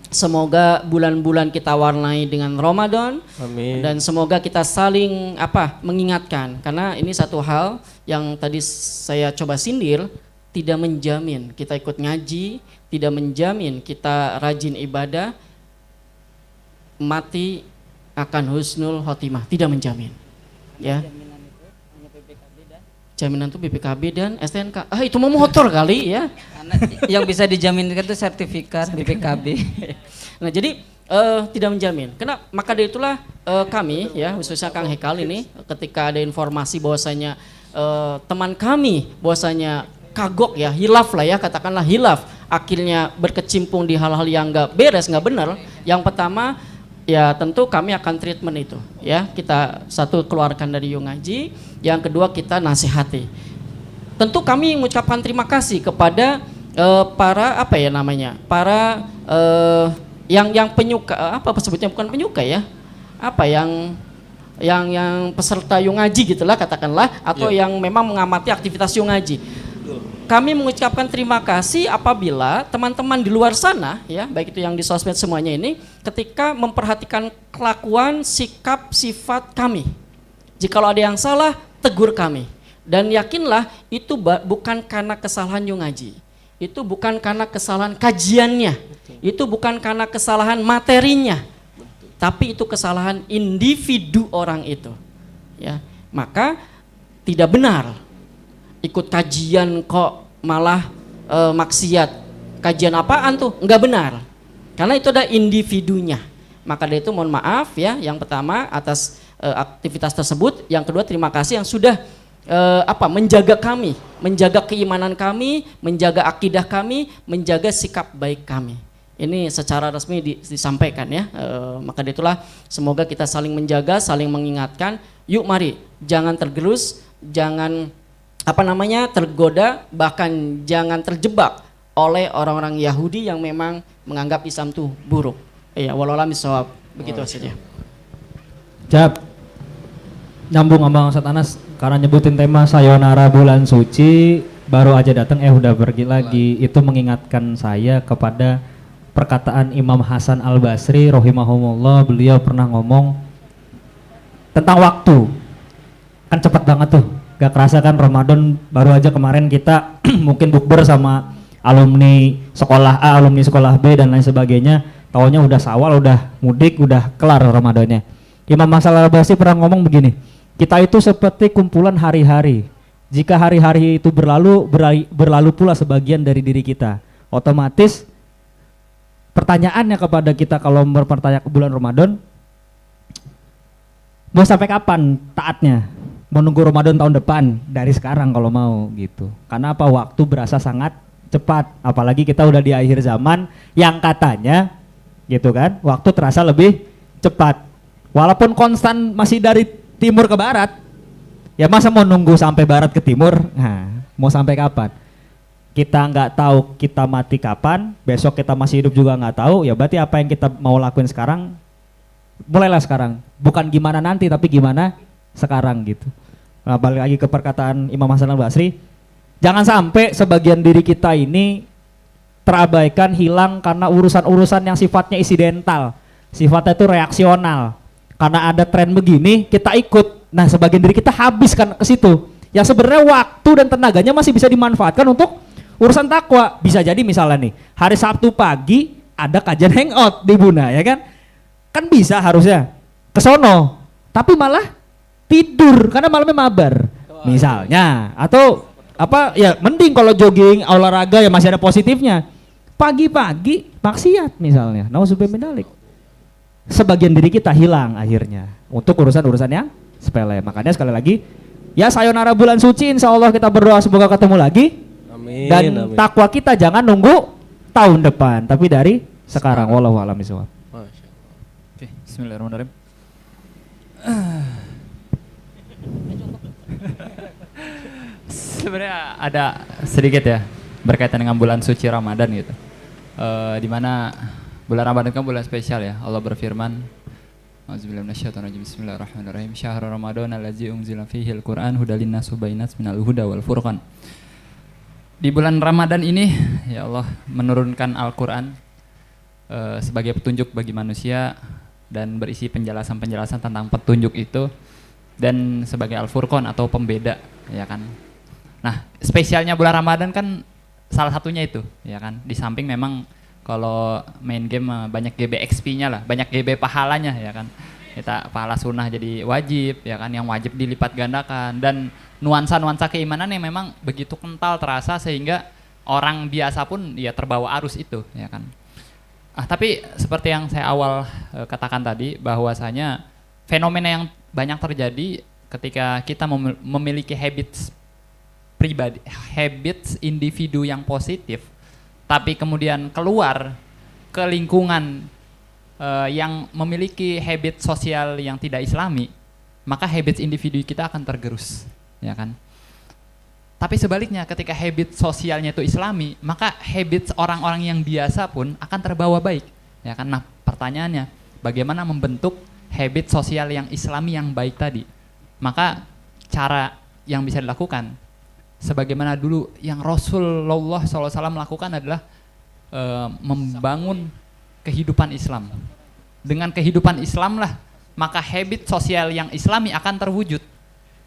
Semoga bulan-bulan kita warnai dengan Ramadan. Amin. Dan semoga kita saling mengingatkan, karena ini satu hal yang tadi saya coba sindir, tidak menjamin kita ikut ngaji, tidak menjamin kita rajin ibadah mati akan husnul khotimah, tidak menjamin. Ya. Jaminan itu BPKB dan STNK. Itu mau motor kali ya. Karena yang bisa dijaminkan itu sertifikat BPKB. Nah, jadi tidak menjamin. Maka dari itulah kami ya, khususnya Kang Hekal ini, ketika ada informasi bahwasanya teman kami bahwasanya kagok ya, hilaf lah ya, katakanlah hilaf, akhirnya berkecimpung di hal-hal yang nggak beres, nggak benar. Yang pertama ya tentu kami akan treatment itu ya, kita satu keluarkan dari Yuk Ngaji, yang kedua kita nasihati. Tentu kami mengucapkan terima kasih kepada para para yang penyuka, sebutnya, bukan penyuka ya, yang peserta Yuk Ngaji gitulah katakanlah, atau yang memang mengamati aktivitas Yuk Ngaji. Kami mengucapkan terima kasih apabila teman-teman di luar sana ya, baik itu yang di sosmed semuanya ini, ketika memperhatikan kelakuan, sikap, sifat kami. Jikalau ada yang salah, tegur kami. Dan yakinlah itu bukan karena kesalahan Yuk Ngaji. Itu bukan karena kesalahan kajiannya. Itu bukan karena kesalahan materinya. Tapi itu kesalahan individu orang itu. Ya, maka tidak benar ikut kajian kok malah maksiat. Kajian apaan tuh? Enggak benar. Karena itu ada individunya. Maka dari itu mohon maaf ya, yang pertama atas aktivitas tersebut, yang kedua terima kasih yang sudah menjaga kami, menjaga keimanan kami, menjaga akidah kami, menjaga sikap baik kami. Ini secara resmi disampaikan ya. Maka dari itulah semoga kita saling menjaga, saling mengingatkan. Yuk mari, jangan tergerus, jangan tergoda, bahkan jangan terjebak oleh orang-orang Yahudi yang memang menganggap Islam itu buruk. Iya, walau alam bisawab. Begitu saja. Jab, nyambung sama Ustaz Anas, karena nyebutin tema sayonara bulan suci, baru aja datang udah pergi lagi. Itu mengingatkan saya kepada perkataan Imam Hasan Al-Basri rahimahumullah. Beliau pernah ngomong tentang waktu. Kan cepat banget tuh. Gak kerasa kan Ramadan, baru aja kemarin kita mungkin bukber sama alumni sekolah A, alumni sekolah B dan lain sebagainya. Taunya udah Syawal, udah mudik, udah kelar Ramadannya. Imam Hasan Al-Basri pernah ngomong begini, kita itu seperti kumpulan hari-hari. Jika hari-hari itu berlalu pula sebagian dari diri kita. Otomatis pertanyaannya kepada kita kalau mempertanya ke bulan Ramadan, mau sampai kapan taatnya? Mau nunggu Ramadan tahun depan, dari sekarang kalau mau gitu. Karena apa? Waktu berasa sangat cepat. Apalagi kita udah di akhir zaman yang katanya gitu kan, waktu terasa lebih cepat. Walaupun konstan masih dari timur ke barat, ya masa mau nunggu sampai barat ke timur? Nah, mau sampai kapan? Kita nggak tahu kita mati kapan, besok kita masih hidup juga nggak tahu. Ya berarti apa yang kita mau lakuin sekarang, mulailah sekarang. Bukan gimana nanti, tapi gimana sekarang gitu. Nah, balik lagi ke perkataan Imam Hasan Al-Basri, jangan sampai sebagian diri kita ini terabaikan, hilang karena urusan-urusan yang sifatnya insidental, sifatnya itu reaksional. Karena ada tren begini, kita ikut. Nah, sebagian diri kita habiskan ke situ. Yang sebenarnya waktu dan tenaganya masih bisa dimanfaatkan untuk urusan takwa. Bisa jadi misalnya nih, hari Sabtu pagi ada kajian hangout di Buna, ya kan? Kan bisa harusnya ke sono, tapi malah tidur karena malamnya mabar misalnya, atau ya mending kalau jogging olahraga ya masih ada positifnya. Pagi-pagi maksiat misalnya, nauzubillah min dzalik. Sebagian diri kita hilang akhirnya untuk urusan-urusan yang sepele. Makanya sekali lagi ya sayonara bulan suci, insya Allah kita berdoa semoga ketemu lagi. Amin, dan amin. takwa kita jangan nunggu tahun depan, tapi dari sekarang. Wallahu a'lam bishawab. Oke, bismillahirrahmanirrahim. Sebenarnya ada sedikit ya berkaitan dengan bulan suci Ramadan gitu. Di mana bulan Ramadan kan bulan spesial ya. Allah berfirman, A'udzubillahi minasyaitonirrajim. Bismillahirrahmanirrahim. Syahrul Ramadan allazi unzila fihi al-Qur'an hudal linnas wa bayyinatin minal huda wal furqan. Di bulan Ramadan ini, ya Allah menurunkan Al-Quran sebagai petunjuk bagi manusia dan berisi penjelasan-penjelasan tentang petunjuk itu, dan sebagai Al-Furqan atau pembeda, ya kan. Nah, spesialnya bulan Ramadan kan salah satunya itu, ya kan. Di samping memang kalau main game banyak GB XP-nya lah, banyak GB pahalanya, ya kan. Kita pahala sunnah jadi wajib, ya kan, yang wajib dilipat gandakan, dan nuansa-nuansa keimanan yang memang begitu kental terasa sehingga orang biasa pun ya terbawa arus itu, ya kan. Tapi seperti yang saya awal katakan tadi, bahwasanya fenomena yang banyak terjadi ketika kita memiliki habits pribadi, habits individu yang positif, tapi kemudian keluar ke lingkungan yang memiliki habit sosial yang tidak islami, maka habits individu kita akan tergerus, ya kan. Tapi sebaliknya ketika habit sosialnya itu islami, maka habits orang-orang yang biasa pun akan terbawa baik, ya kan. Nah, pertanyaannya, bagaimana membentuk habit sosial yang islami yang baik tadi? Maka cara yang bisa dilakukan sebagaimana dulu yang Rasulullah SAW lakukan adalah membangun kehidupan Islam. Dengan kehidupan Islam lah, maka habit sosial yang islami akan terwujud.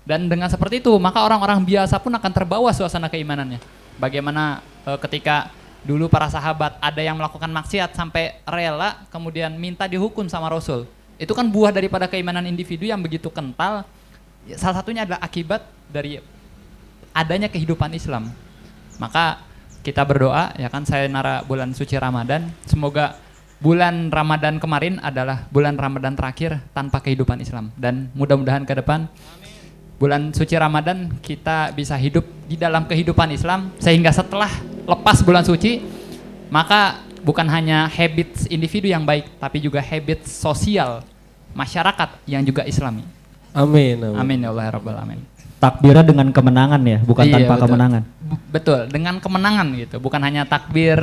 Dan dengan seperti itu, maka orang-orang biasa pun akan terbawa suasana keimanannya. Bagaimana ketika dulu para sahabat ada yang melakukan maksiat sampai rela kemudian minta dihukum sama Rasul. Itu kan buah daripada keimanan individu yang begitu kental. Salah satunya adalah akibat dari adanya kehidupan Islam. Maka kita berdoa, ya kan, sayonara bulan suci Ramadan, semoga bulan Ramadan kemarin adalah bulan Ramadan terakhir tanpa kehidupan Islam, dan mudah-mudahan ke depan bulan suci Ramadan kita bisa hidup di dalam kehidupan Islam, sehingga setelah lepas bulan suci maka bukan hanya habits individu yang baik, tapi juga habits sosial masyarakat yang juga islami. Amin. Amin ya Allah ya Rabbal Alamin. Takbirnya dengan kemenangan ya, bukan tanpa betul. kemenangan. Betul, dengan kemenangan gitu. Bukan hanya takbir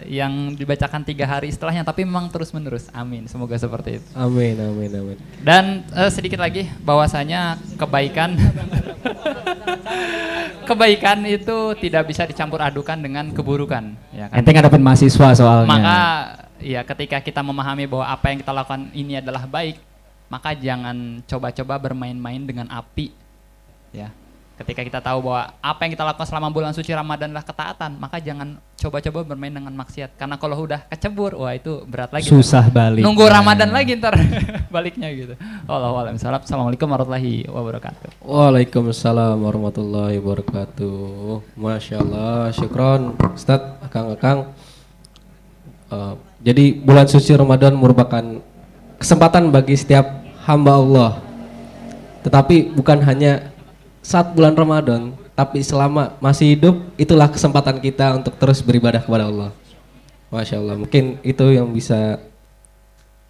yang dibacakan 3 hari setelahnya, tapi memang terus menerus. Amin, semoga seperti itu. Amin, amin, amin. Dan sedikit lagi, bahwasanya kebaikan itu tidak bisa dicampur adukan dengan keburukan, ya kan? Ente ngadepin mahasiswa soalnya. Maka ya ketika kita memahami bahwa apa yang kita lakukan ini adalah baik, maka jangan coba-coba bermain-main dengan api. Ya, ketika kita tahu bahwa apa yang kita lakukan selama bulan suci Ramadan adalah ketaatan, maka jangan coba-coba bermain dengan maksiat. Karena kalau udah kecebur, wah itu berat lagi. Susah balik. Nunggu Ramadan lagi ntar baliknya gitu. Wallahu a'lam bishawab. Assalamualaikum warahmatullahi wabarakatuh. Waalaikumsalam warahmatullahi wabarakatuh. Masya Allah, syukron Ustadz, Akang. Jadi bulan suci Ramadan merupakan kesempatan bagi setiap hamba Allah. Tetapi bukan hanya saat bulan Ramadan, tapi selama masih hidup, itulah kesempatan kita untuk terus beribadah kepada Allah. Masya Allah, mungkin itu yang bisa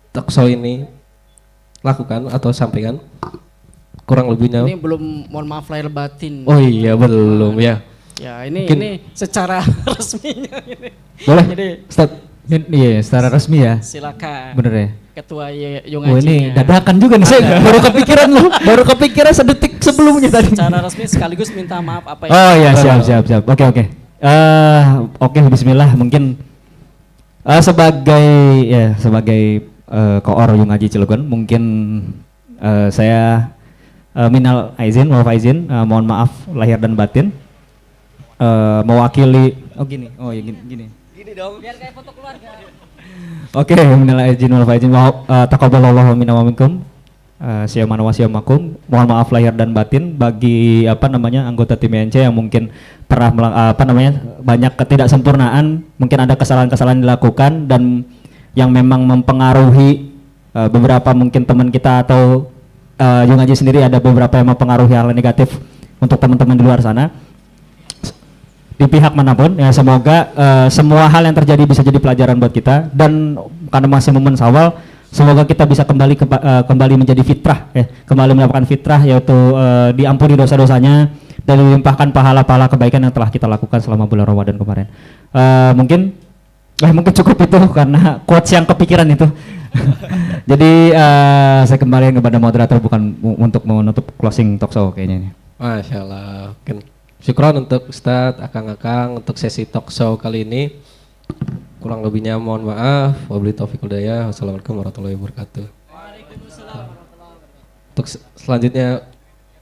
talkshow ini lakukan atau sampaikan. Kurang lebihnya. Ini belum, mohon maaf lahir batin. Oh iya, belum ya. Ya ini Mungkin, ini secara resminya ini. Boleh? Jadi Ustaz, iya secara resmi ya. Silakan. Bener ya. Ketua Yung Oh ini dadakan juga nih, saya baru kepikiran loh, baru kepikiran sedetik sebelumnya tadi. Secara resmi sekaligus minta maaf apa yang. Oh iya, siap. Oke. Oke, bismillah. Mungkin sebagai koor Yung Haji Cilegon, mungkin saya minal aizin, wal faizin, mohon maaf lahir dan batin, mewakili. Oh gini dong. Biar kayak foto keluarga. Oke, minal aizin wal faizin, taqabbalallahu minna wa minkum. Siyamana wa siyamakum. Mohon maaf lahir dan batin bagi anggota tim INC yang mungkin pernah banyak ketidaksempurnaan, mungkin ada kesalahan-kesalahan dilakukan dan yang memang mempengaruhi beberapa mungkin teman kita atau Yung Haji sendiri ada beberapa yang mempengaruhi hal negatif untuk teman-teman di luar sana. Di pihak manapun ya, semoga semua hal yang terjadi bisa jadi pelajaran buat kita, dan karena masih momen Syawal, semoga kita bisa kembali menjadi fitrah ya, kembali mendapatkan fitrah, yaitu diampuni dosa-dosanya dan dilimpahkan pahala-pahala kebaikan yang telah kita lakukan selama bulan Ramadan kemarin. Mungkin cukup itu karena quotes yang kepikiran itu. Jadi saya kembali kepada moderator bukan untuk menutup closing talkshow kayaknya ini. Masya Allah. Mungkin Syukron untuk Ustadz, akang-akang untuk sesi talk show kali ini. Kurang lebihnya mohon maaf. Wabillahi taufiq wal hidayah. Wassalamualaikum warahmatullahi wabarakatuh. Untuk selanjutnya